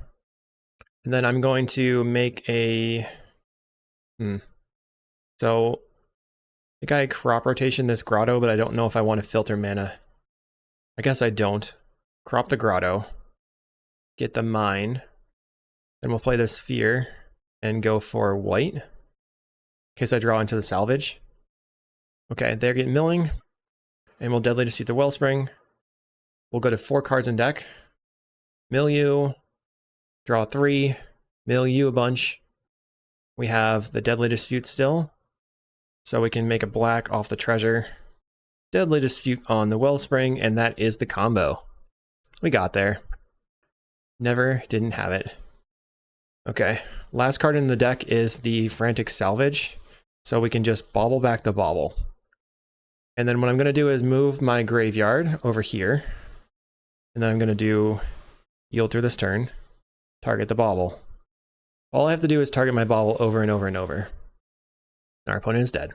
And then I'm going to make a... So, I think I crop rotation this Grotto, but I don't know if I want to filter mana. I guess I don't. Crop the Grotto. Get the Mine. Then we'll play the Sphere and go for white. In case I draw into the Salvage. Okay, they're getting milling. And we'll Deadly Dispute the Wellspring. We'll go to 4 cards in deck. Mill you. Draw 3. Mill you a bunch. We have the Deadly Dispute still. So we can make a black off the treasure. Deadly Dispute on the Wellspring, and that is the combo. We got there. Never didn't have it. Okay, last card in the deck is the Frantic Salvage. So we can just bobble back the bauble. And then what I'm going to do is move my graveyard over here. And then I'm going to do yield through this turn. Target the bauble. All I have to do is target my bauble over and over and over. Our opponent is dead.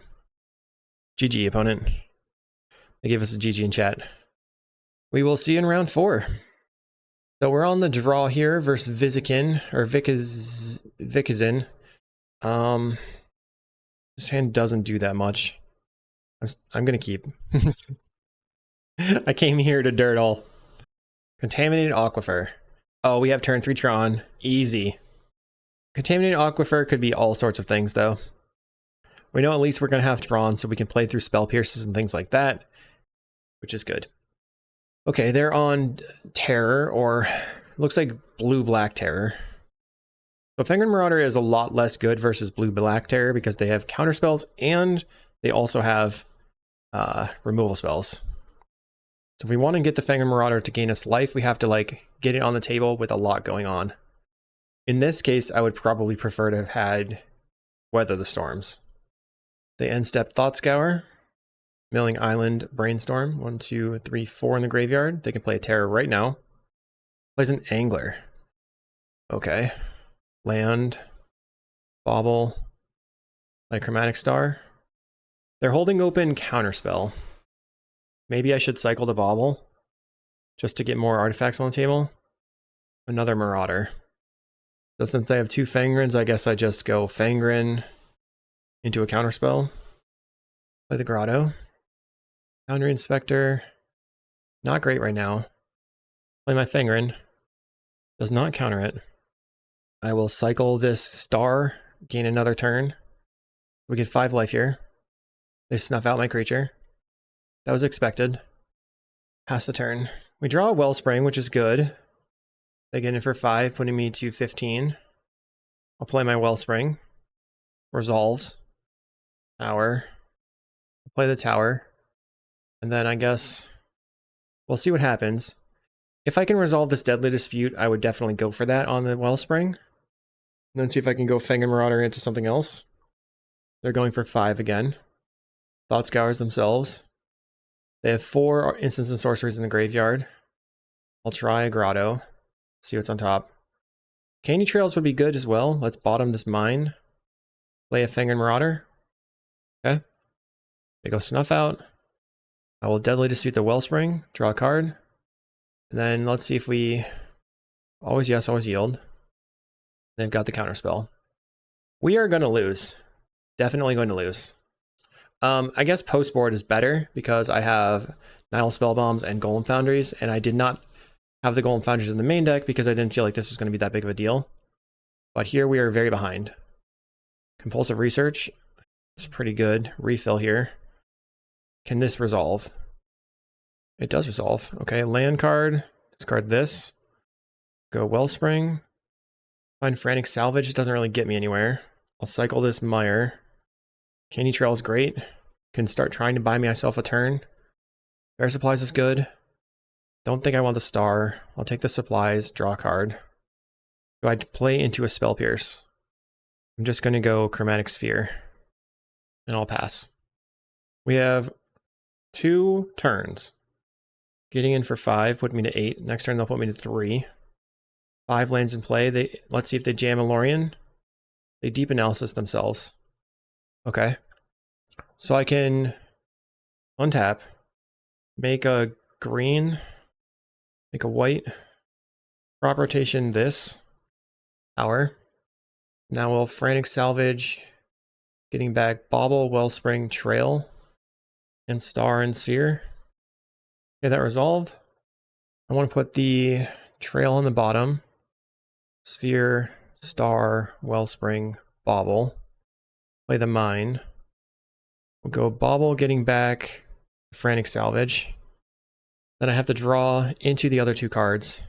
GG, opponent. They gave us a GG in chat. We will see you in round 4. So we're on the draw here versus Vizicin, or Vikizin. This hand doesn't do that much. I'm gonna keep. I came here to dirtle. Contaminated Aquifer. Oh, we have turn 3 Tron. Easy. Contaminated Aquifer could be all sorts of things, though. We know at least we're going to have Tron, so we can play through Spell Pierces and things like that, which is good. Okay, they're on Terror, or looks like Blue-Black Terror. So Fangren Marauder is a lot less good versus Blue-Black Terror because they have counterspells and they also have removal spells. So if we want to get the Fangren Marauder to gain us life, we have to like get it on the table with a lot going on. In this case, I would probably prefer to have had Weather the Storms. They end step Thought Scour, Milling Island, Brainstorm. 1, 2, 3, 4 in the graveyard. They can play a Terror right now. Plays an Angler. Okay. Land, Bauble, play Chromatic Star. They're holding open Counterspell. Maybe I should cycle the Bauble just to get more artifacts on the table. Another Marauder. So since they have 2 Fangrins, I guess I just go Fangren into a Counterspell. Play the Grotto. Boundary Inspector. Not great right now. Play my Fangren. Does not counter it. I will cycle this Star, gain another turn. We get 5 life here. They snuff out my creature. That was expected. Pass the turn. We draw a Wellspring, which is good. They get in for 5, putting me to 15. I'll play my Wellspring. Resolves. Tower. I'll play the Tower. And then I guess we'll see what happens. If I can resolve this Deadly Dispute, I would definitely go for that on the Wellspring. And then see if I can go Fangren Marauder into something else. They're going for 5 again. Thought Scours themselves. They have 4 instants and sorceries in the graveyard. I'll try a Grotto. See what's on top. Candy Trails would be good as well. Let's bottom this mine. Play a Fangren Marauder. Okay. They go Snuff out. I will Deadly Dispute the Wellspring. Draw a card. And then let's see if we... Always yes, always yield. They've got the counterspell. We are going to lose. Definitely going to lose. I guess post board is better because I have Nile Spellbombs and Golem Foundries, and I did not have the Golem Foundries in the main deck because I didn't feel like this was going to be that big of a deal. But here we are very behind. Compulsive Research. It's pretty good. Refill here. Can this resolve? It does resolve. Okay, land card. Discard this. Go Wellspring. Find Frantic Salvage. It doesn't really get me anywhere. I'll cycle this Mire. Candy Trail is great. Can start trying to buy myself a turn. Bear Supplies is good. Don't think I want the star. I'll take the supplies, draw a card. Do I play into a Spell Pierce? I'm just going to go Chromatic Sphere. And I'll pass. We have 2 turns. Getting in for 5 put me to 8. Next turn they'll put me to 3. 5 lands in play. Let's see if they jam a Lorien. They deep analysis themselves. Okay. So I can untap, make a green, make a white, crop rotation this, power. Now we'll Frantic Salvage, getting back Bauble, Wellspring, Trail, and Star and Sphere. Okay, that resolved. I want to put the Trail on the bottom, Sphere, Star, Wellspring, Bauble. Play the Mine. We'll go Bauble, getting back Frantic Salvage. Then I have to draw into the other 2 cards.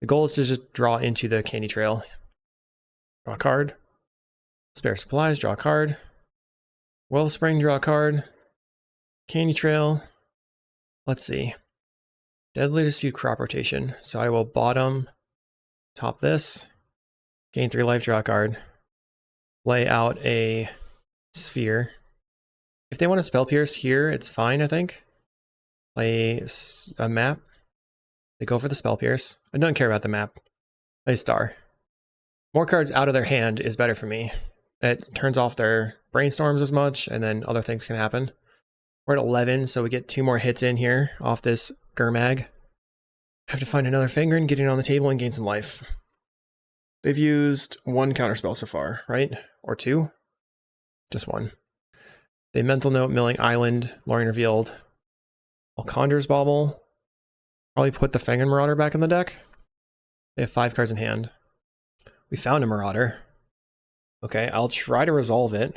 The goal is to just draw into the Candy Trail. Draw a card. Spare Supplies, draw a card. Wellspring, draw a card. Candy Trail. Let's see. Deadly Dispute crop rotation. So I will bottom, top this. Gain 3 life, draw a card. Lay out a Sphere. If they want to Spell Pierce here, it's fine, I think. Play a map. They go for the Spell Pierce. I don't care about the map. Play Star. More cards out of their hand is better for me. It turns off their brainstorms as much, and then other things can happen. We're at 11, so we get 2 more hits in here off this Gurmag. Have to find another Fangren, get it on the table, and gain some life. They've used 1 counterspell so far, right? Or 2? Just 1. They Mental Note, Milling Island, Lorien Revealed. I'll Conjurer's Bauble. Probably put the Fangren Marauder back in the deck. They have 5 cards in hand. We found a Marauder. Okay, I'll try to resolve it.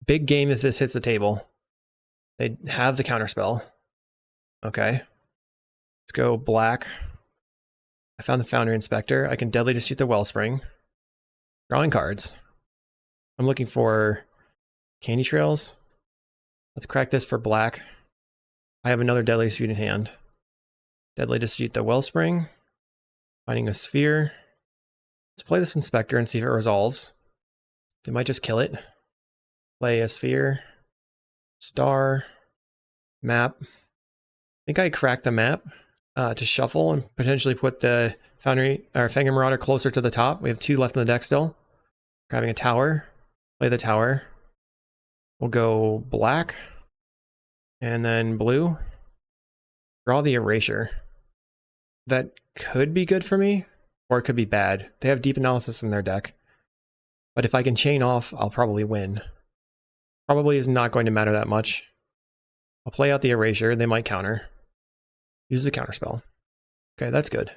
Big game if this hits the table. They have the counterspell. Okay. Let's go black. I found the Foundry Inspector. I can Deadly Dispute the Wellspring. Drawing cards. I'm looking for Candy Trails. Let's crack this for black. I have another Deadly Dispute in hand. Deadly Dispute the Wellspring. Finding a Sphere. Let's play this Inspector and see if it resolves. They might just kill it. Play a Sphere. Star. Map. I think I cracked the map to shuffle and potentially put the Foundry or Fangren Marauder closer to the top. We have 2 left in the deck still. Grabbing a tower. Play the tower. We'll go black. And then blue. Draw the Erasure. That could be good for me, or it could be bad. They have Deep Analysis in their deck. But if I can chain off, I'll probably win. Probably is not going to matter that much. I'll play out the Erasure. They might counter. Use the counterspell. Okay, that's good.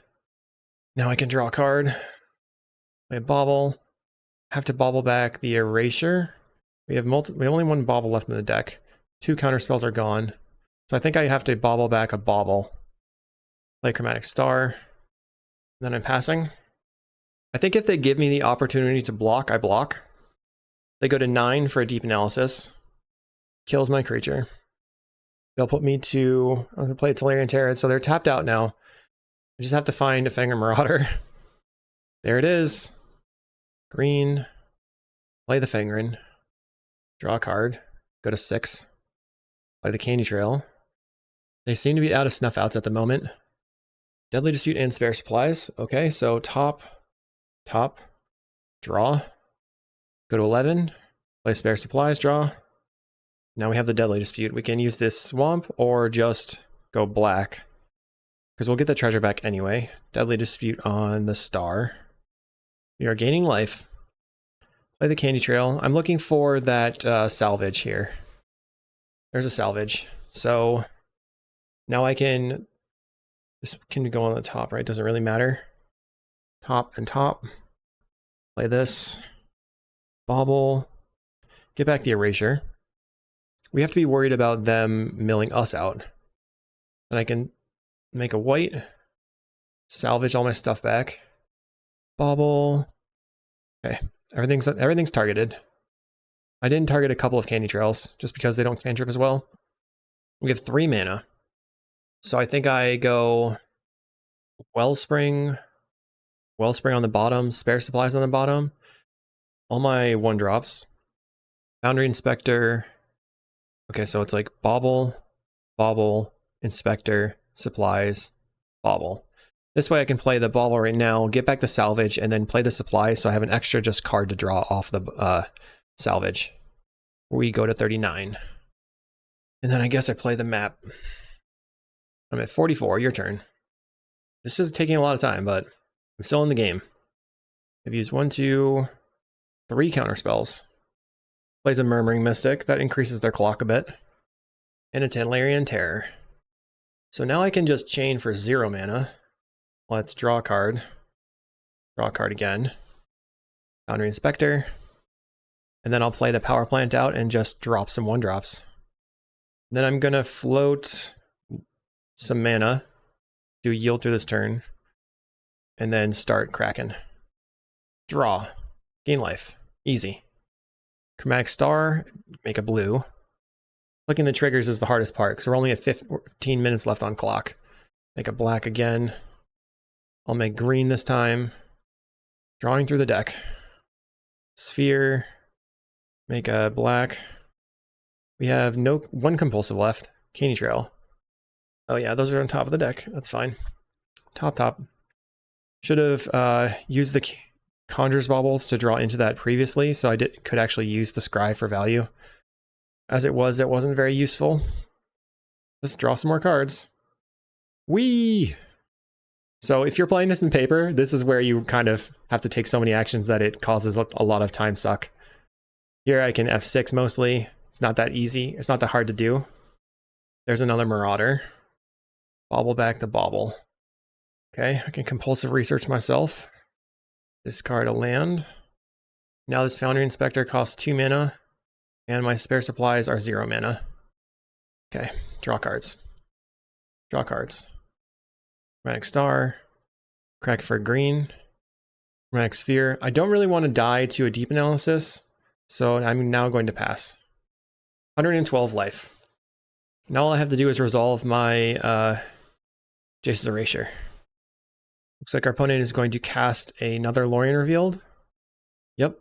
Now I can draw a card. Play a Bauble. Have to Bauble back the Erasure. We have only 1 Bauble left in the deck. 2 counterspells are gone. So I think I have to Bauble back a Bauble. Play Chromatic Star. Then I'm passing. I think if they give me the opportunity to block, I block. They go to 9 for a Deep Analysis. Kills my creature. They'll put me to... I'm going to play Tolarian Terror, so they're tapped out now. I just have to find a Fangren Marauder. There it is. Green. Play the Fangren. Draw a card. Go to 6. Play the Candy Trail. They seem to be out of snuff outs at the moment. Deadly Dispute and Spare Supplies. Okay, so top, draw. Go to 11, play Spare Supplies, draw. Now we have the Deadly Dispute. We can use this Swamp or just go black, because we'll get the treasure back anyway. Deadly Dispute on the star. We are gaining life. Play the Candy Trail. I'm looking for that salvage here. There's a salvage. So now I can, this can go on the top, right? Doesn't really matter. Top and top. Play this. Bobble. Get back the erasure. We have to be worried about them milling us out. Then I can make a white. Salvage all my stuff back. Bobble. Okay. Everything's targeted. I didn't target a couple of Candy Trails just because they don't cantrip as well. We have 3 mana. So I think I go Wellspring on the bottom, Spare Supplies on the bottom. All my 1-drops. Foundry Inspector. Okay, so it's like Bobble, Bobble, Inspector, Supplies, Bobble. This way I can play the Bobble right now, get back the salvage, and then play the supply, so I have an extra just card to draw off the salvage. We go to 39. And then I guess I play the map. I'm at 44, your turn. This is taking a lot of time, but I'm still in the game. I've used 1, 2, 3 counter spells. Plays a Murmuring Mystic, that increases their clock a bit. And a Tantalarian Terror. So now I can just chain for 0 mana. Let's draw a card. Draw a card again. Foundry Inspector. And then I'll play the Power Plant out and just drop some 1-drops. Then I'm gonna float some mana, do yield through this turn, and then start cracking. Draw. Gain life. Easy. Chromatic Star, make a blue. Clicking the triggers is the hardest part because we're only at 15 minutes left on clock. Make a black again. I'll make green this time. Drawing through the deck. Sphere. Make a black. We have 1 compulsive left. Candy Trail. Oh yeah, those are on top of the deck. That's fine. Top. Should have used the Conjurer's Baubles to draw into that previously, so I could actually use the Scry for value. As it wasn't very useful. Let's draw some more cards. Whee! So if you're playing this in paper, this is where you kind of have to take so many actions that it causes a lot of time suck. Here I can F6 mostly. It's not that easy. It's not that hard to do. There's another Marauder. Bobble back the Bobble. Okay, I can compulsive research myself. Discard a land. Now this Foundry Inspector costs 2 mana, and my Spare Supplies are 0 mana. Okay, draw cards. Draw cards. Chromatic Star. Crack for green. Chromatic Sphere. I don't really want to die to a deep analysis, so I'm now going to pass. 112 life. Now all I have to do is resolve my Jace's Erasure. Looks like our opponent is going to cast another Lorien Revealed. Yep.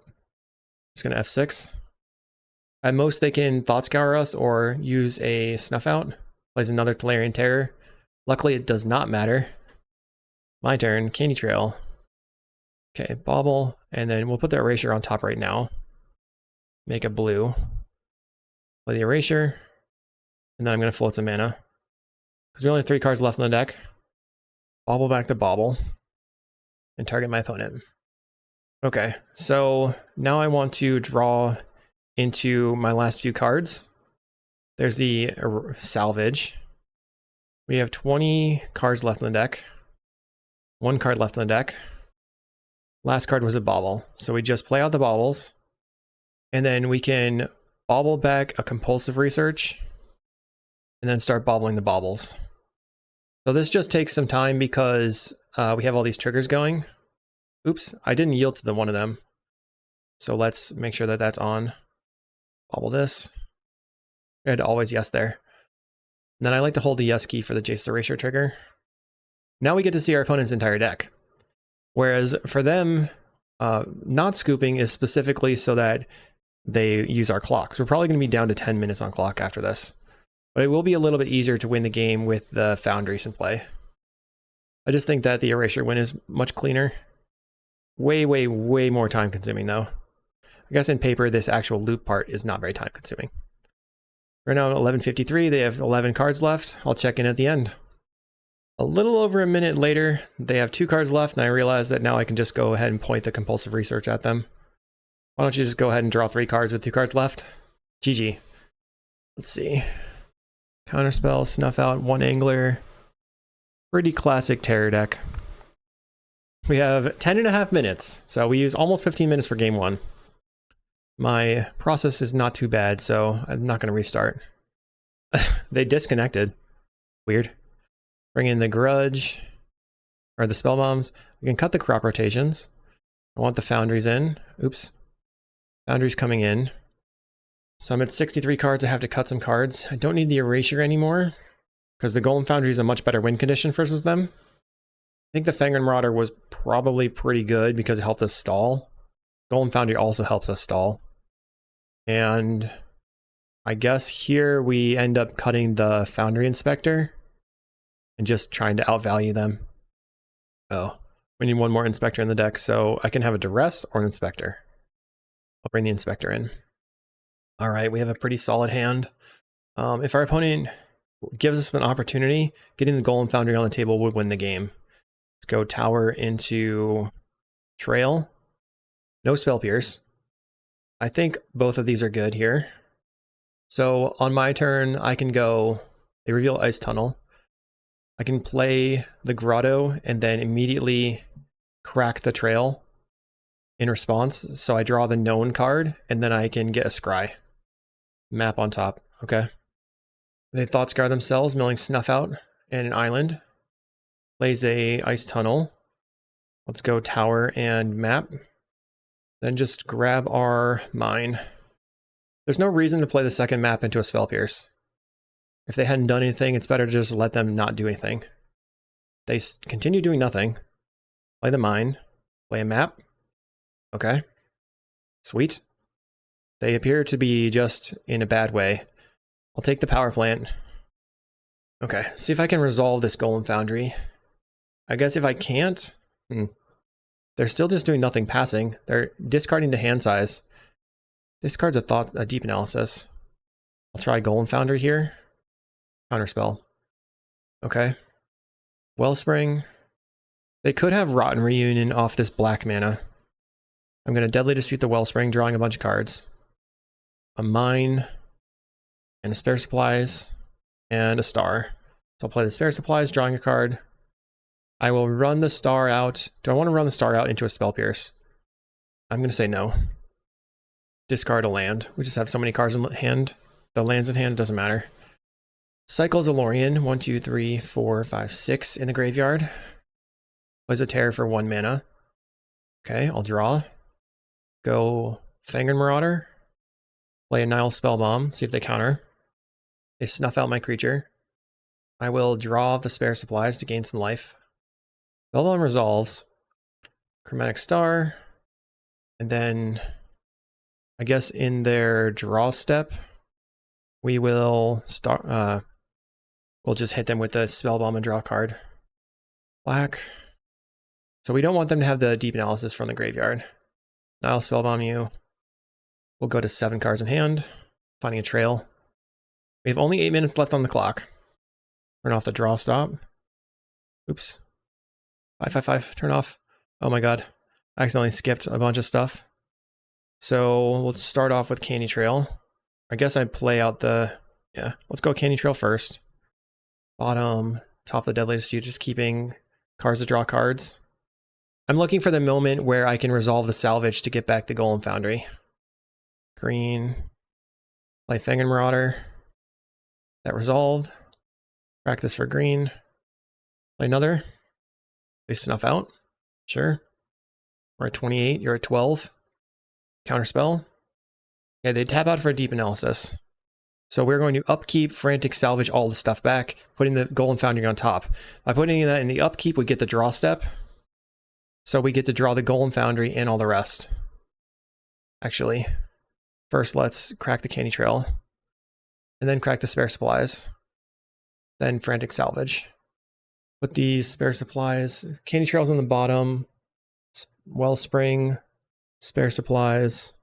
It's going to F6. At most, they can Thought Scour us or use a Snuff Out. Plays another Tantalarian Terror. Luckily, it does not matter. My turn. Candy Trail. Okay, Bobble. And then we'll put the Erasure on top right now. Make a blue. Play the Erasure. And then I'm going to float some mana. Because we only have 3 cards left in the deck. Bobble back the Bobble. And target my opponent. Okay, so now I want to draw into my last few cards. There's the Salvage. We have 20 cards left in the deck. 1 card left in the deck. Last card was a Bobble. So we just play out the Bobbles. And then we can Bobble back a Compulsive Research. And then start bobbling the Bobbles. So this just takes some time because we have all these triggers going. Oops, I didn't yield to one of them. So let's make sure that that's on. Bobble this. I had to always yes there. And then I like to hold the yes key for the Jace's Erasure trigger. Now we get to see our opponent's entire deck. Whereas for them, not scooping is specifically so that they use our clock. So we're probably going to be down to 10 minutes on clock after this. But it will be a little bit easier to win the game with the Foundries in play. I just think that the erasure win is much cleaner. Way, way, way more time consuming though. I guess in paper, this actual loop part is not very time consuming. Right now, 11:53, they have 11 cards left. I'll check in at the end. A little over a minute later, they have 2 cards left, and I realize that now I can just go ahead and point the compulsive research at them. Why don't you just go ahead and draw 3 cards with 2 cards left? GG. Let's see. Counterspell, Snuff Out, 1 Angler. Pretty classic Terror deck. We have 10.5 minutes, so we use almost 15 minutes for game 1. My process is not too bad, so I'm not going to restart. They disconnected. Weird. Bring in the Grudge, or the Spell Bombs. We can cut the crop rotations. I want the Foundries in. Oops. Foundries coming in. So I'm at 63 cards. I have to cut some cards. I don't need the Erasure anymore, because the Golem Foundry is a much better win condition versus them. I think the Fangren Marauder was probably pretty good because it helped us stall. Golem Foundry also helps us stall. And I guess here we end up cutting the Foundry Inspector and just trying to outvalue them. Oh, we need 1 more Inspector in the deck, so I can have a Duress or an Inspector. I'll bring the Inspector in. All right, we have a pretty solid hand. If our opponent gives us an opportunity, getting the Golem Foundry on the table would win the game. Let's go Tower into Trail. No Spell Pierce. I think both of these are good here. So on my turn, I can go, they reveal Ice Tunnel. I can play the Grotto and then immediately crack the Trail in response. So I draw the known card and then I can get a Scry. Map on top, okay. They Thought Scar themselves, milling Snuff Out and an Island. Plays a Ice Tunnel. Let's go Tower and map. Then just grab our Mine. There's no reason to play the second map into a Spell Pierce. If they hadn't done anything, it's better to just let them not do anything. They continue doing nothing. Play the Mine. Play a map. Okay. Sweet. They appear to be just in a bad way. I'll take the Power Plant. Okay, see if I can resolve this Golem Foundry. I guess if I can't... They're still just doing nothing passing. They're discarding to hand size. This card's a deep analysis. I'll try Golem Foundry here. Counterspell. Okay. Wellspring. They could have Rotten Reunion off this black mana. I'm going to Deadly Dispute the Wellspring, drawing a bunch of cards. A Mine. And a Spare Supplies. And a Star. So I'll play the Spare Supplies, drawing a card. I will run the Star out. Do I want to run the Star out into a Spell Pierce? I'm going to say no. Discard a land. We just have so many cards in hand. The lands in hand, doesn't matter. Cycle Zalorian. 1, 2, 3, 4, 5, 6 in the graveyard. Plays a Terror for 1 mana. Okay, I'll draw. Go Fangren Marauder. Play a Nile Spellbomb. See if they counter. They snuff out my creature. I will draw the Spare Supplies to gain some life. Spellbomb resolves. Chromatic Star. And then, I guess in their draw step, we will start. We'll just hit them with the Spellbomb and draw a card. Black. So we don't want them to have the deep analysis from the graveyard. Now I'll Spellbomb you. We'll go to 7 cards in hand. Finding a trail. We have only 8 minutes left on the clock. Turn off the draw stop. Oops. 5, 5, 5. Turn off. Oh my god. I accidentally skipped a bunch of stuff. So we'll start off with Candy Trail. I guess I'd play out the... Yeah, let's go Candy Trail first. Bottom, top the Deadly Dispute, just keeping cards to draw cards. I'm looking for the moment where I can resolve the salvage to get back the Golem Foundry. Green. Play Fangren Marauder. That resolved. Practice for green. Play another. They snuff out. Sure. We're at 28. You're at 12. Counterspell. Okay, they tap out for a deep analysis. So we're going to upkeep, frantic, salvage all the stuff back, putting the Golem Foundry on top. By putting that in the upkeep, we get the draw step. So we get to draw the Golem Foundry and all the rest. Actually, first let's crack the Candy Trail. And then crack the Spare Supplies. Then frantic salvage. Put these spare supplies, candy trails on the bottom, wellspring, spare supplies,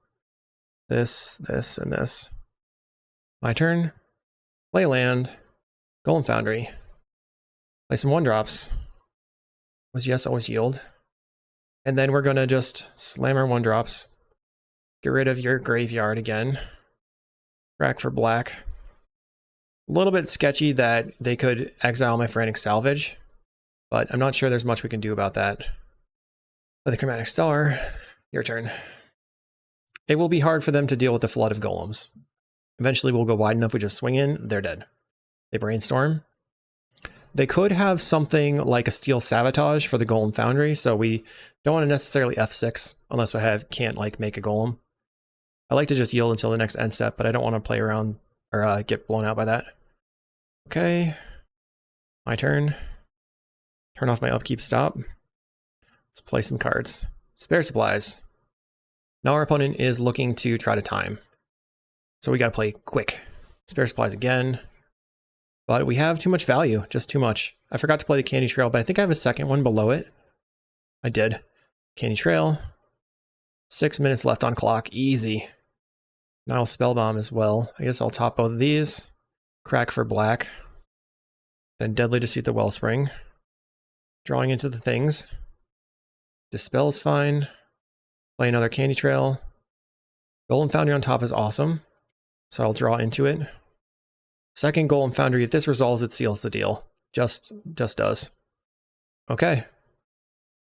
this, and this. My turn. Play land. Golem Foundry. Play some 1-drops. Was yes, always yield. And then we're gonna just slam our 1-drops. Get rid of your graveyard again. Crack for black. A little bit sketchy that they could exile my Frantic Salvage, but I'm not sure there's much we can do about that. Play the Chromatic Star. Your turn. It will be hard for them to deal with the flood of golems. Eventually we'll go wide enough, we just swing in, they're dead. They brainstorm. They could have something like a Steel Sabotage for the Golem Foundry, so we don't want to necessarily F6 unless I can't like make a golem. I like to just yield until the next end step, but I don't want to play around or get blown out by that. Okay, my turn. Turn off my upkeep stop. Let's play some cards. Spare supplies. Now our opponent is looking to try to time. So we gotta play quick. Spare supplies again. But we have too much value, just too much. I forgot to play the Candy Trail, but I think I have a second one below it. I did. Candy Trail. 6 minutes left on clock, easy. Now I'll Spellbomb as well. I guess I'll top both of these. Crack for black. Then Deadly Dispute the Wellspring. Drawing into the things. Dispel's fine. Play another Candy Trail. Golem Foundry on top is awesome. So I'll draw into it. Second Golem Foundry, if this resolves, it seals the deal. Just does. Okay.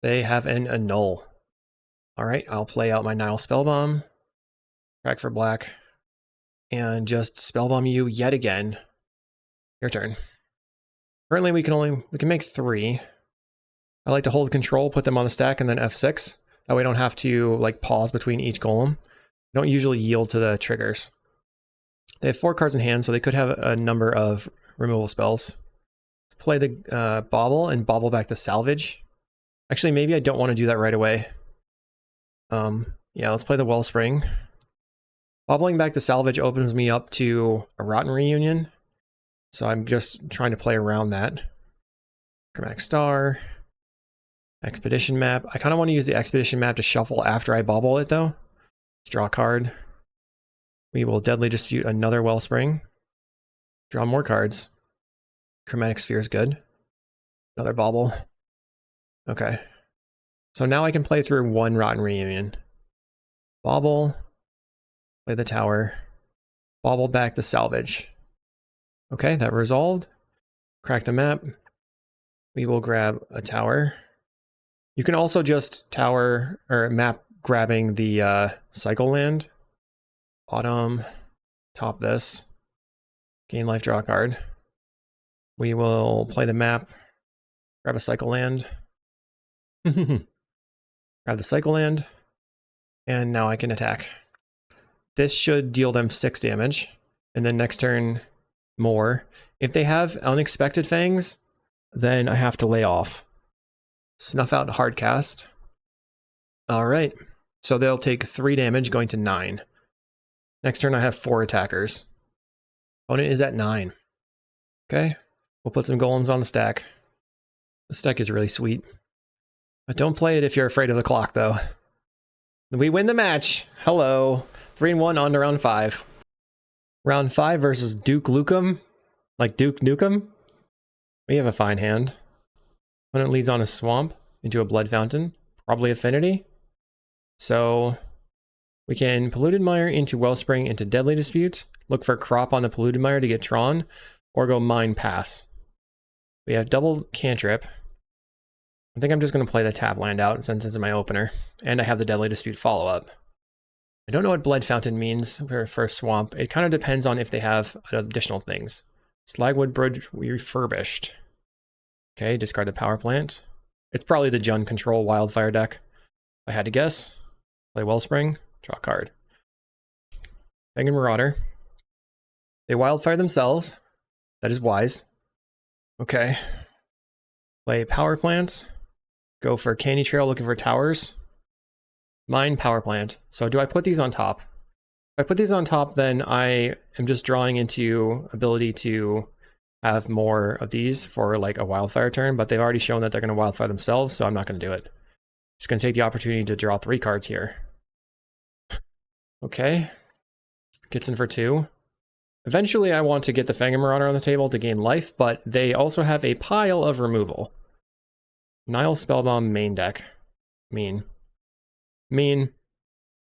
They have an annul. Alright, I'll play out my Nile Spellbomb. Crack for black. And just Spellbomb you yet again. Your turn. Currently we can make 3. I like to hold control, put them on the stack, and then F6. That way I don't have to like pause between each golem. I don't usually yield to the triggers. They have 4 cards in hand, so they could have a number of removal spells. Play the Bauble and Bauble back the Salvage. Actually, maybe I don't want to do that right away. Yeah, let's play the Wellspring. Bobbling back the Salvage opens me up to a Rotten Reunion. So I'm just trying to play around that. Chromatic Star. Expedition Map. I kind of want to use the Expedition Map to shuffle after I bobble it, though. Let's draw a card. We will Deadly Dispute another Wellspring. Draw more cards. Chromatic Sphere is good. Another bobble. Okay. So now I can play through 1 Rotten Reunion. Bobble. Play the Tower. Bobble back the Salvage. Okay, that resolved. Crack the map. We will grab a Tower. You can also just Tower or map grabbing the Cycle Land. Bottom, top this. Gain life, draw a card. We will play the map. Grab a Cycle Land. Grab the Cycle Land. And now I can attack. This should deal them 6 damage. And then next turn, more. If they have Unexpected Fangs, then I have to lay off. Snuff out hard cast. Alright. So they'll take 3 damage, going to 9. Next turn I have 4 attackers. Opponent is at 9. Okay. We'll put some golems on the stack. This deck is really sweet. But don't play it if you're afraid of the clock, though. We win the match. Hello. 3-1 on to round 5. Round 5 versus Duke Nukem. Like Duke Nukem. We have a fine hand. Opponent leads on a Swamp into a Blood Fountain. Probably Affinity. So we can Polluted Mire into Wellspring into Deadly Dispute. Look for Crop on the Polluted Mire to get Tron. Or go Mine Pass. We have double Cantrip. I think I'm just going to play the tap land out since it's my opener. And I have the Deadly Dispute follow-up. I don't know what Blood Fountain means for Swamp. It kind of depends on if they have additional things. Slagwood Bridge Refurbished. Okay, discard the Power Plant. It's probably the Jund Control Wildfire deck. If I had to guess. Play Wellspring. Draw a card. Fangren Marauder. They Wildfire themselves. That is wise. Okay. Play Power Plant. Go for Candy Trail looking for towers. Mine Power Plant. So do I put these on top? If I put these on top, then I am just drawing into ability to have more of these for like a Wildfire turn, but they've already shown that they're going to Wildfire themselves, so I'm not going to do it. Just going to take the opportunity to draw 3 cards here. Okay. Gets in for 2. Eventually, I want to get the Fangren Marauder on the table to gain life, but they also have a pile of removal. Nile Spellbomb main deck. Mean.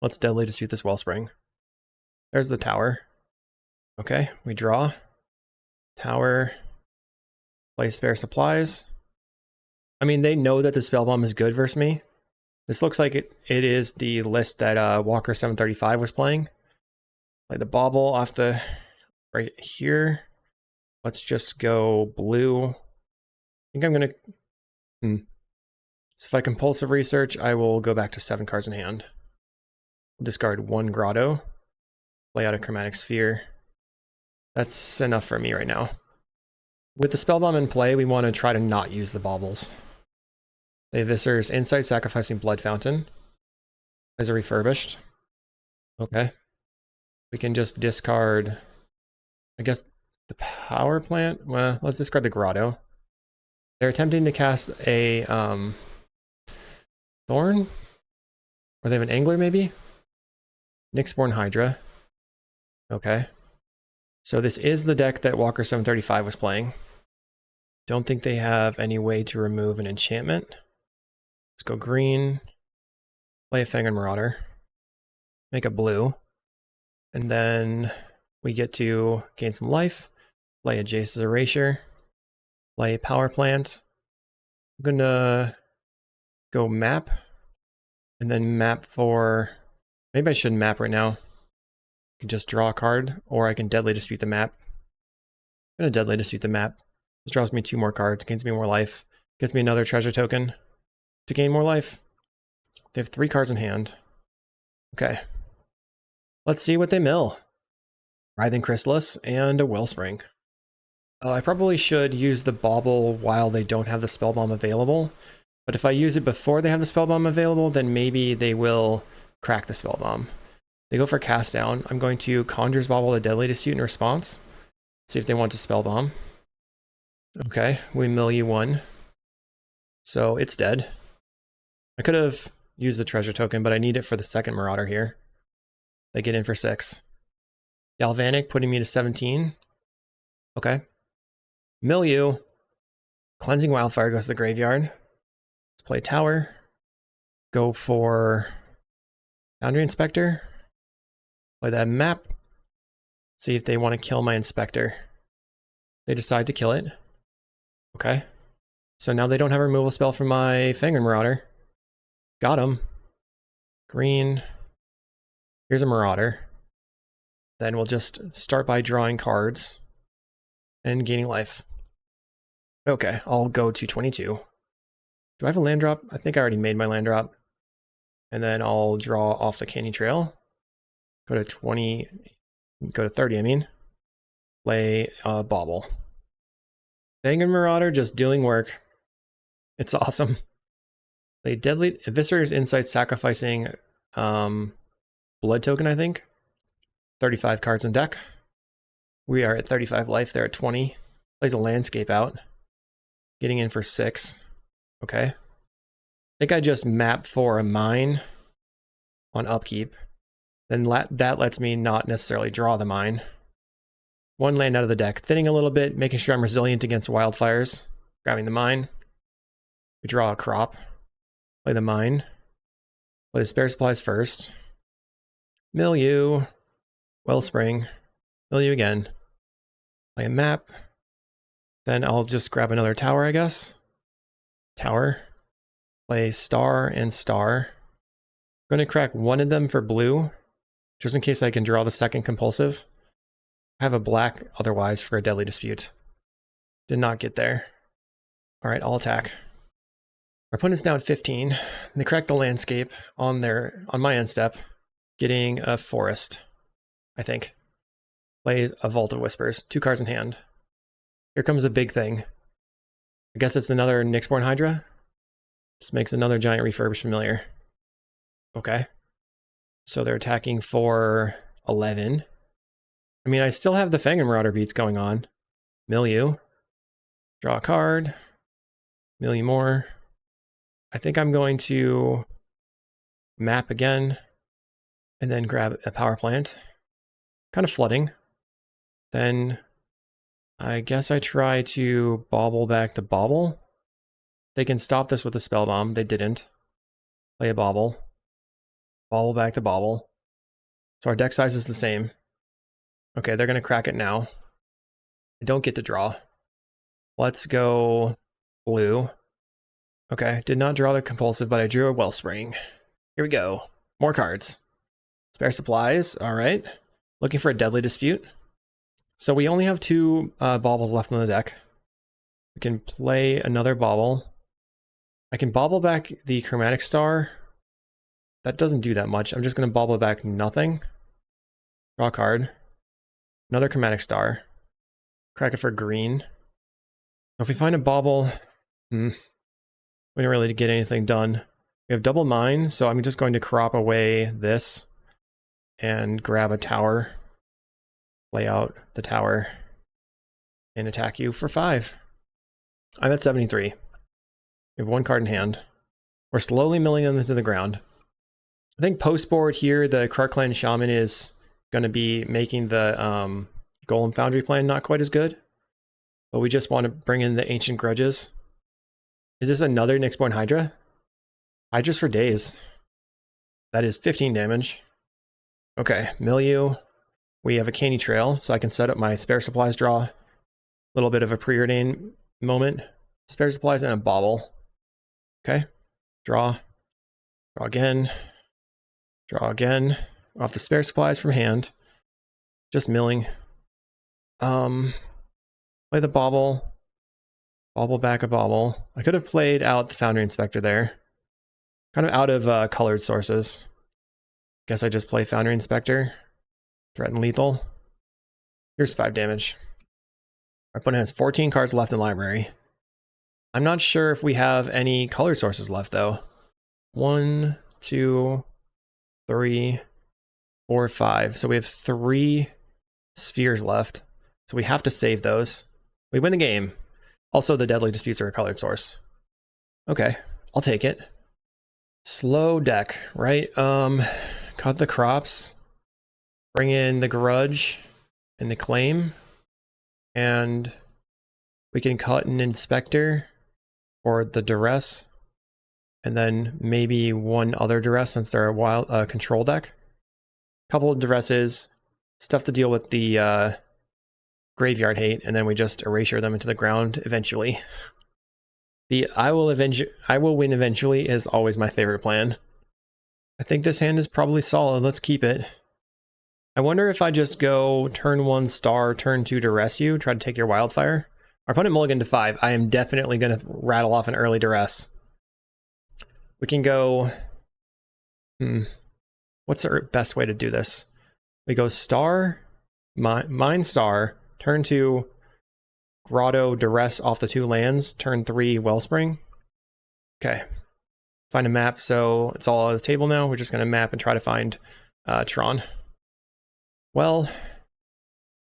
Let's Deadly Dispute this Wellspring. There's the tower. Okay, we draw. Tower. Play spare supplies. I mean, they know that the Spellbomb is good versus me. This looks like it is the list that Walker 735 was playing. Play the Bauble off the right here. Let's just go blue. I think I'm gonna... So if I compulsive research, I will go back to 7 cards in hand. Discard 1 Grotto. Play out a Chromatic Sphere. That's enough for me right now. With the Spellbomb in play, we want to try to not use the baubles. The Eviscer's Insight, sacrificing Blood Fountain. Is a refurbished. Okay. We can just discard, I guess, the Power Plant. Well, let's discard the Grotto. They're attempting to cast a Thorn? Or they have an Angler, maybe? Nyxborn Hydra. Okay. So this is the deck that Walker 735 was playing. Don't think they have any way to remove an enchantment. Let's go green. Play a Fangren Marauder. Make a blue. And then we get to gain some life. Play a Jace's Erasure. Play Power Plant. I'm gonna go map. And then map for... Maybe I shouldn't map right now. I can just draw a card, or I can Deadly Dispute the map. I'm gonna Deadly Dispute the map. This draws me 2 more cards, gains me more life, gives me another treasure token to gain more life. They have 3 cards in hand. Okay. Let's see what they mill. Writhing Chrysalis and a Wellspring. I probably should use the Bauble while they don't have the Spellbomb available, but if I use it before they have the Spellbomb available, then maybe they will crack the Spellbomb. They go for Cast Down. I'm going to Conjure's Bauble to Deadly Dispute in response. See if they want to Spellbomb. Okay, we mill you 1. So it's dead. I could have used the treasure token, but I need it for the second Marauder here. They get in for 6. Galvanic, putting me to 17. Okay. Mill you. Cleansing Wildfire goes to the graveyard. Let's play Tower. Go for Foundry Inspector. Play that map. See if they want to kill my Inspector. They decide to kill it. Okay. So now they don't have a removal spell from my Fangren Marauder. Got him. Green. Here's a Marauder. Then we'll just start by drawing cards and gaining life. Okay, I'll go to 22. Do I have a land drop? I think I already made my land drop. And then I'll draw off the Canyon Trail. Go to 20, go to 30, I mean. Play Bauble. Fangren Marauder just doing work. It's awesome. Play Deadly Eviscer's Insight, sacrificing Blood Token, I think. 35 cards in deck. We are at 35 life, they're at 20. Plays a Landscape out. Getting in for 6. Okay. I think I just mapped for a mine on upkeep. Then that lets me not necessarily draw the mine. 1 land out of the deck, thinning a little bit, making sure I'm resilient against wildfires. Grabbing the mine. We draw a crop. Play the mine. Play the spare supplies first. Mill you. Wellspring. Mill you again. Play a map. Then I'll just grab another tower, I guess. Tower. Play star and star. I'm going to crack 1 of them for blue, just in case I can draw the second compulsive. I have a black otherwise for a Deadly Dispute. Did not get there. Alright, I'll attack. Our opponent's now at 15. They crack the Landscape on my end step, getting a Forest, I think. Plays a Vault of Whispers, 2 cards in hand. Here comes a big thing. I guess it's another Nyxborn Hydra. Just makes another giant refurbished familiar. Okay. So they're attacking for 11. I mean, I still have the Fangren Marauder beats going on. Mill you. Draw a card. Mill you more. I think I'm going to map again and then grab a power plant. Kind of flooding. Then I guess I try to bobble back the bobble. They can stop this with a spell bomb. They didn't. Play a bobble. Bobble back the bobble. So our deck size is the same. Okay, they're going to crack it now. I don't get to draw. Let's go blue. Okay, did not draw the compulsive, but I drew a wellspring. Here we go. More cards. Spare supplies. All right. Looking for a deadly dispute. So we only have 2 baubles left on the deck. We can play another bauble. I can bauble back the chromatic star. That doesn't do that much. I'm just going to bauble back nothing. Draw a card. Another chromatic star. Crack it for green. If we find a bauble, we don't really get anything done. We have double mine, so I'm just going to crop away this and grab a tower. Lay out the tower and attack you for 5. I'm at 73. We have 1 card in hand. We're slowly milling them into the ground. I think post-board here, the Krark-Clan Shaman is going to be making the Golem Foundry plan not quite as good. But we just want to bring in the Ancient Grudges. Is this another Nyxborn Hydra? Hydras for days. That is 15 damage. Okay, Milieu. We have a Canny Trail, so I can set up my spare supplies draw. A little bit of a preordain moment. Spare supplies and a bauble. Okay, draw. Draw again. Draw again. Off the spare supplies from hand. Just milling. Play the bauble. Bauble back a bauble. I could have played out the Foundry Inspector there. Kind of out of colored sources. Guess I just play Foundry Inspector. Threaten lethal. Here's 5 damage. Our opponent has 14 cards left in library. I'm not sure if we have any color sources left though. 1, 2, 3, 4, 5. So we have 3 spheres left. So we have to save those. We win the game. Also, the deadly disputes are a colored source. Okay, I'll take it. Slow deck, right? Cut the crops. Bring in the grudge and the claim. And we can cut an inspector for the duress. And then maybe 1 other duress since they're a wild control deck. Couple of duresses, stuff to deal with the graveyard hate, and then we just erasure them into the ground eventually. The I will win eventually is always my favorite plan. I think this hand is probably solid. Let's keep it. I wonder if I just go turn 1 star, turn 2 duress you, try to take your Wildfire. Our opponent mulligan to 5. I am definitely going to rattle off an early duress. We can go... What's the best way to do this? We go star, mine star, turn 2 grotto duress off the 2 lands, turn 3 wellspring. Okay. Find a map, so it's all on the table now. We're just going to map and try to find Tron. Well,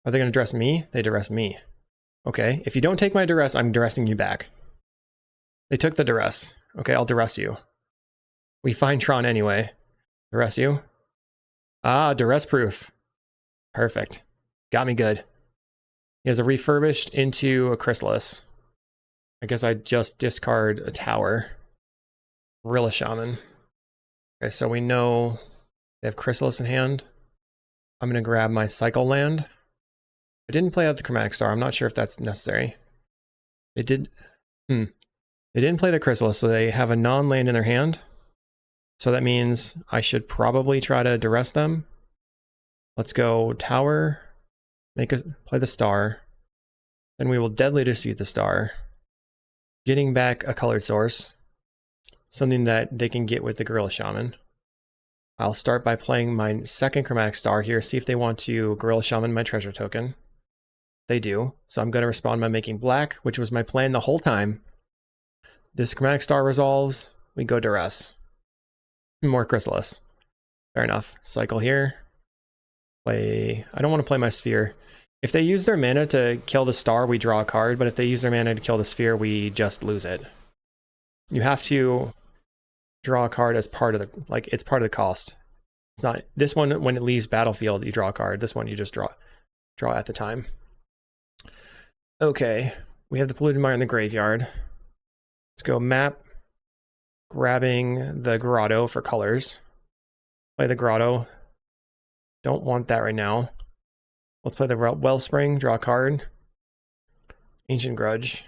are they going to duress me? They duress me. Okay, if you don't take my duress, I'm duressing you back. They took the duress. Okay, I'll duress you. We find Tron anyway. Duress you. Ah, duress proof. Perfect. Got me good. He has a refurbished into a chrysalis. I guess I just discard a tower. Gorilla Shaman. Okay, so we know they have chrysalis in hand. I'm going to grab my cycle land. I didn't play out the chromatic star. I'm not sure if that's necessary. They did. They didn't play the chrysalis, so they have a non-land in their hand. So that means I should probably try to duress them. Let's go tower. Play the star. Then we will deadly dispute the star. Getting back a colored source. Something that they can get with the Gorilla Shaman. I'll start by playing my 2nd chromatic star here, see if they want to Gorilla Shaman my treasure token. They do, so I'm going to respond by making black, which was my plan the whole time. This chromatic star resolves, we go duress. More chrysalis. Fair enough. Cycle here. I don't want to play my sphere. If they use their mana to kill the star, we draw a card, but if they use their mana to kill the sphere, we just lose it. You have to draw a card as part of the, like, it's part of the cost. It's not, this one, when it leaves battlefield, you draw a card. This one, you just draw at the time. Okay, we have the polluted mire in the graveyard. Let's go map, grabbing the grotto for colors. Play the grotto. Don't want that right now. Let's play the wellspring, draw a card. Ancient Grudge.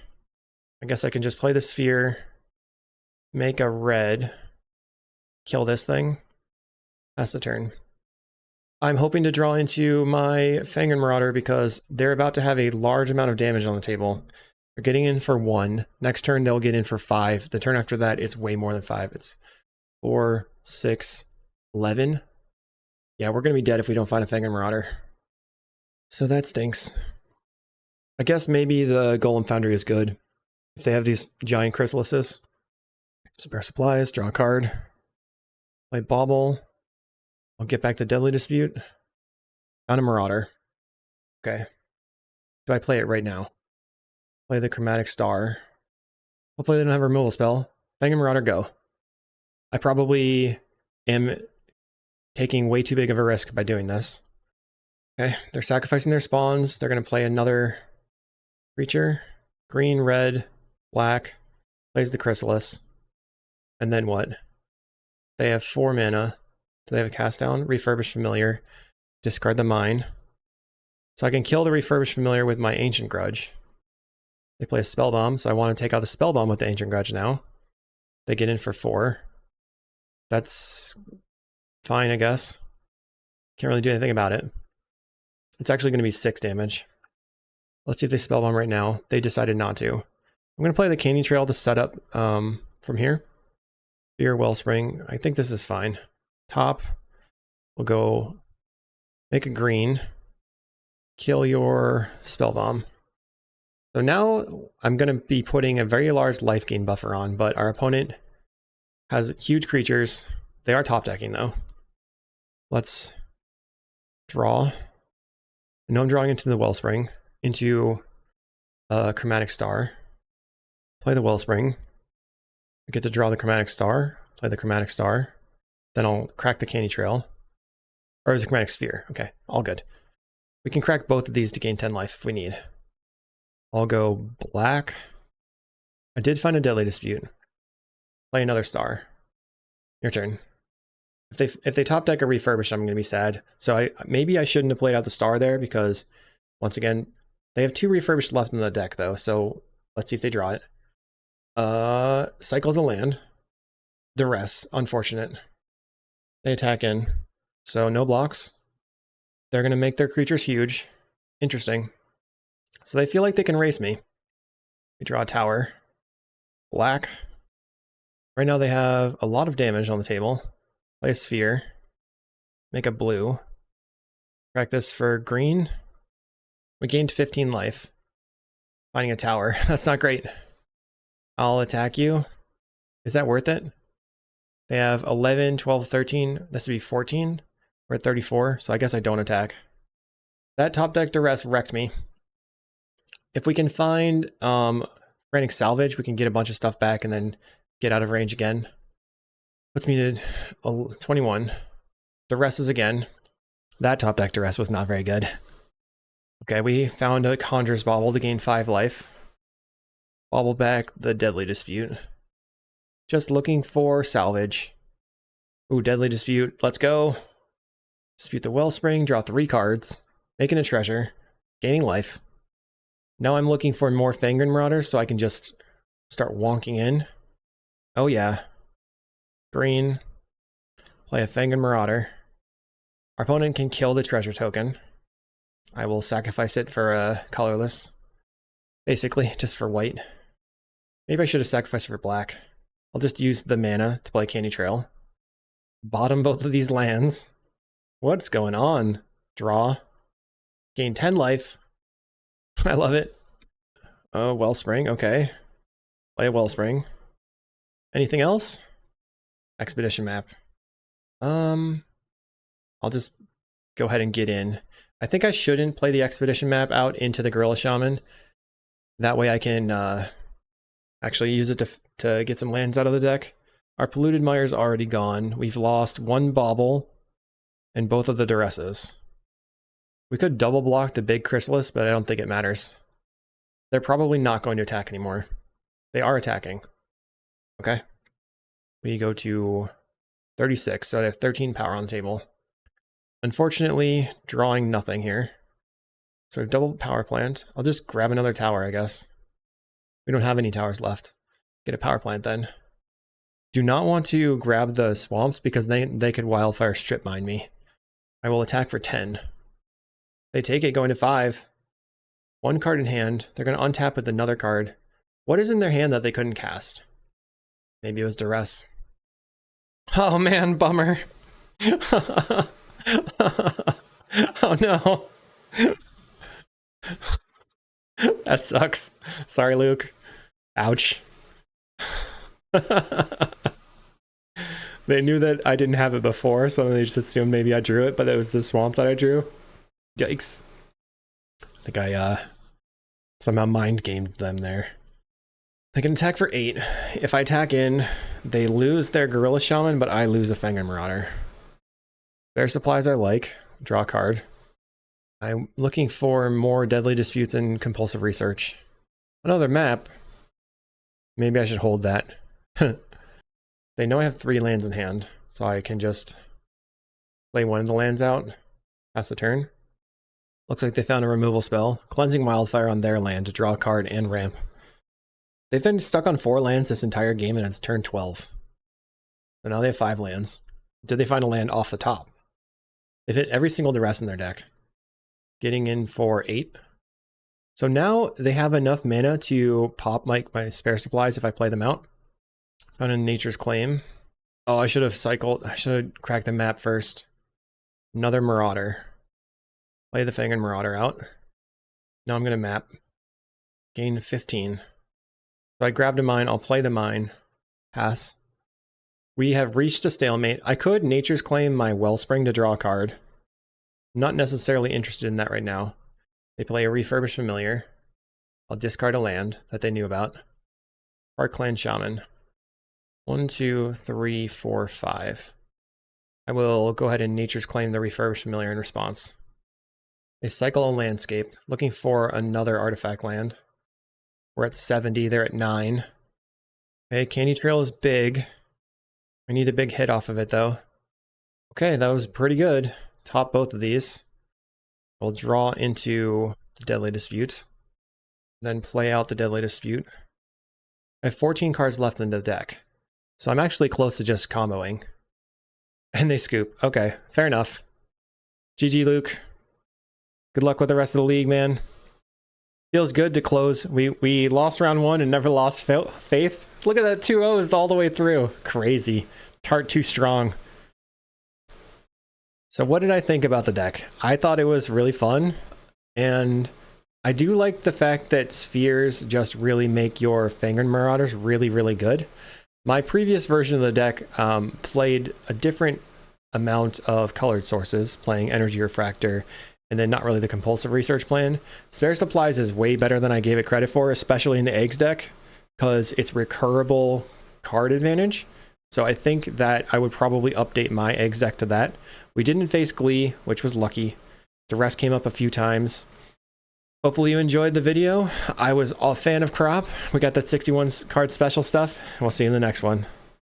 I guess I can just play the sphere, make a red, kill this thing. That's the turn. I'm hoping to draw into my Fangren Marauder because they're about to have a large amount of damage on the table. They're getting in for 1. Next turn, they'll get in for 5. The turn after that, it's way more than 5. It's 4, 6, 11. Yeah, we're going to be dead if we don't find a Fangren Marauder. So that stinks. I guess maybe the Golem Foundry is good. If they have these giant chrysalises. Spare supplies, draw a card. Play Bauble. I'll get back to Deadly Dispute. Found a Marauder. Okay. Do I play it right now? Play the Chromatic Star. Hopefully they don't have a removal spell. Fangren Marauder, go. I probably am taking way too big of a risk by doing this. Okay, they're sacrificing their spawns. They're going to play another creature. Green, red, black. Plays the Chrysalis. And then what? They have 4 mana. Do they have a cast down? Refurbished Familiar. Discard the Mine. So I can kill the Refurbished Familiar with my Ancient Grudge. They play a Spellbomb, so I want to take out the Spellbomb with the Ancient Grudge now. They get in for 4. That's fine, I guess. Can't really do anything about it. It's actually going to be 6 damage. Let's see if they Spellbomb right now. They decided not to. I'm going to play the Canyon Trail to set up from here. Fear, Wellspring. I think this is fine. Top. We'll go make a green. Kill your Spellbomb. So now I'm going to be putting a very large life gain buffer on, but our opponent has huge creatures. They are top decking though. Let's draw. I know I'm drawing into the Wellspring, into a Chromatic Star. Play the Wellspring. I get to draw the Chromatic Star, play the Chromatic Star. Then I'll crack the Candy Trail. Or is it Chromatic Sphere? Okay, all good. We can crack both of these to gain 10 life if we need. I'll go black. I did find a Deadly Dispute. Play another star. Your turn. If they top deck a Refurbished, I'm going to be sad. So maybe I shouldn't have played out the star there because, once again, they have 2 Refurbished left in the deck though. So let's see if they draw it. Cycles a land. Duress, unfortunate. They attack in. So no blocks. They're going to make their creatures huge. Interesting. So they feel like they can race me. We draw a tower. Black. Right now they have a lot of damage on the table. Play a sphere. Make a blue. Crack this for green. We gained 15 life. Finding a tower. That's not great. I'll attack you. Is that worth it? They have 11, 12, 13. This would be 14. We're at 34, so I guess I don't attack. That top deck Duress wrecked me. If we can find Frantic Salvage, we can get a bunch of stuff back and then get out of range again. Puts me to 21. Duresses again. That top deck Duress was not very good. Okay, we found a Conjurer's Bauble to gain 5 life. Bauble back the Deadly Dispute. Just looking for salvage. Ooh, Deadly Dispute. Let's go. Dispute the Wellspring. Draw 3 cards. Making a treasure. Gaining life. Now I'm looking for more Fangren Marauders so I can just start wonking in. Oh yeah. Green. Play a Fangren Marauder. Our opponent can kill the treasure token. I will sacrifice it for a colorless. Basically, just for white. Maybe I should have sacrificed it for black. I'll just use the mana to play Candy Trail. Bottom both of these lands. What's going on? Draw. Gain 10 life. I love it. Oh, Wellspring, okay. Play a Wellspring. Anything else? Expedition map. I'll just go ahead and get in. I think I shouldn't play the expedition map out into the Gorilla Shaman. That way I can actually use it to get some lands out of the deck. Our Polluted Mire's already gone. We've lost one Bauble and both of the Duresses. We could double block the big Chrysalis, but I don't think it matters. They're probably not going to attack anymore. They are attacking. Okay. We go to 36, so they have 13 power on the table. Unfortunately, drawing nothing here. So we have double power plant. I'll just grab another tower, I guess. We don't have any towers left. Get a power plant then. Do not want to grab the swamps because they could Wildfire strip mine me. I will attack for 10. They take it, going to 5. One card in hand. They're going to untap with another card. What is in their hand that they couldn't cast? Maybe it was Duress. Oh man, bummer. Oh no. That sucks. Sorry, Luke. Ouch. They knew that I didn't have it before, so they just assumed maybe I drew it, but it was the swamp that I drew. Yikes. I think I somehow mind gamed them there. They can attack for 8. If I attack in, they lose their Gorilla Shaman, but I lose a Fangren Marauder. Bear supplies I like. Draw a card. I'm looking for more Deadly Disputes and Compulsive Research. Another map. Maybe I should hold that. They know I have 3 lands in hand, so I can just play one of the lands out. Pass the turn. Looks like they found a removal spell. Cleansing Wildfire on their land to draw a card and ramp. They've been stuck on 4 lands this entire game and it's turn 12. So now they have 5 lands. Did they find a land off the top? They've hit every single Duress in their deck. Getting in for 8. So now they have enough mana to pop my spare supplies if I play them out. Found a Nature's Claim. Oh, I should have cycled. I should have cracked the map first. Another Marauder. Play the Fangren Marauder out. Now I'm going to map. Gain 15. So I grabbed a mine. I'll play the mine. Pass. We have reached a stalemate. I could Nature's Claim my Wellspring to draw a card. Not necessarily interested in that right now. They play a Refurbished Familiar. I'll discard a land that they knew about. Park Clan Shaman. 1, 2, 3, 4, 5. I will go ahead and Nature's Claim the Refurbished Familiar in response. They cycle a landscape, looking for another artifact land. We're at 70, they're at 9. Okay, Candy Trail is big. I need a big hit off of it though. Okay, that was pretty good. Top both of these. We'll draw into the Deadly Dispute. Then play out the Deadly Dispute. I have 14 cards left in the deck. So I'm actually close to just comboing. And they scoop. Okay, fair enough. GG, Luke. Good luck with the rest of the league, man. Feels good to close. We lost round 1 and never lost faith. Look at that 2 O's all the way through. Crazy. Heart too strong. So what did I think about the deck? I thought it was really fun. And I do like the fact that spheres just really make your Fangren Marauders really, really good. My previous version of the deck played a different amount of colored sources, playing Energy Refractor, and then not really the Compulsive Research plan. Spare Supplies is way better than I gave it credit for, especially in the Eggs deck, because it's recurable card advantage. So I think that I would probably update my Eggs deck to that. We didn't face Glee, which was lucky. The rest came up a few times. Hopefully you enjoyed the video. I was a fan of Crop. We got that 61 card special stuff. We'll see you in the next one.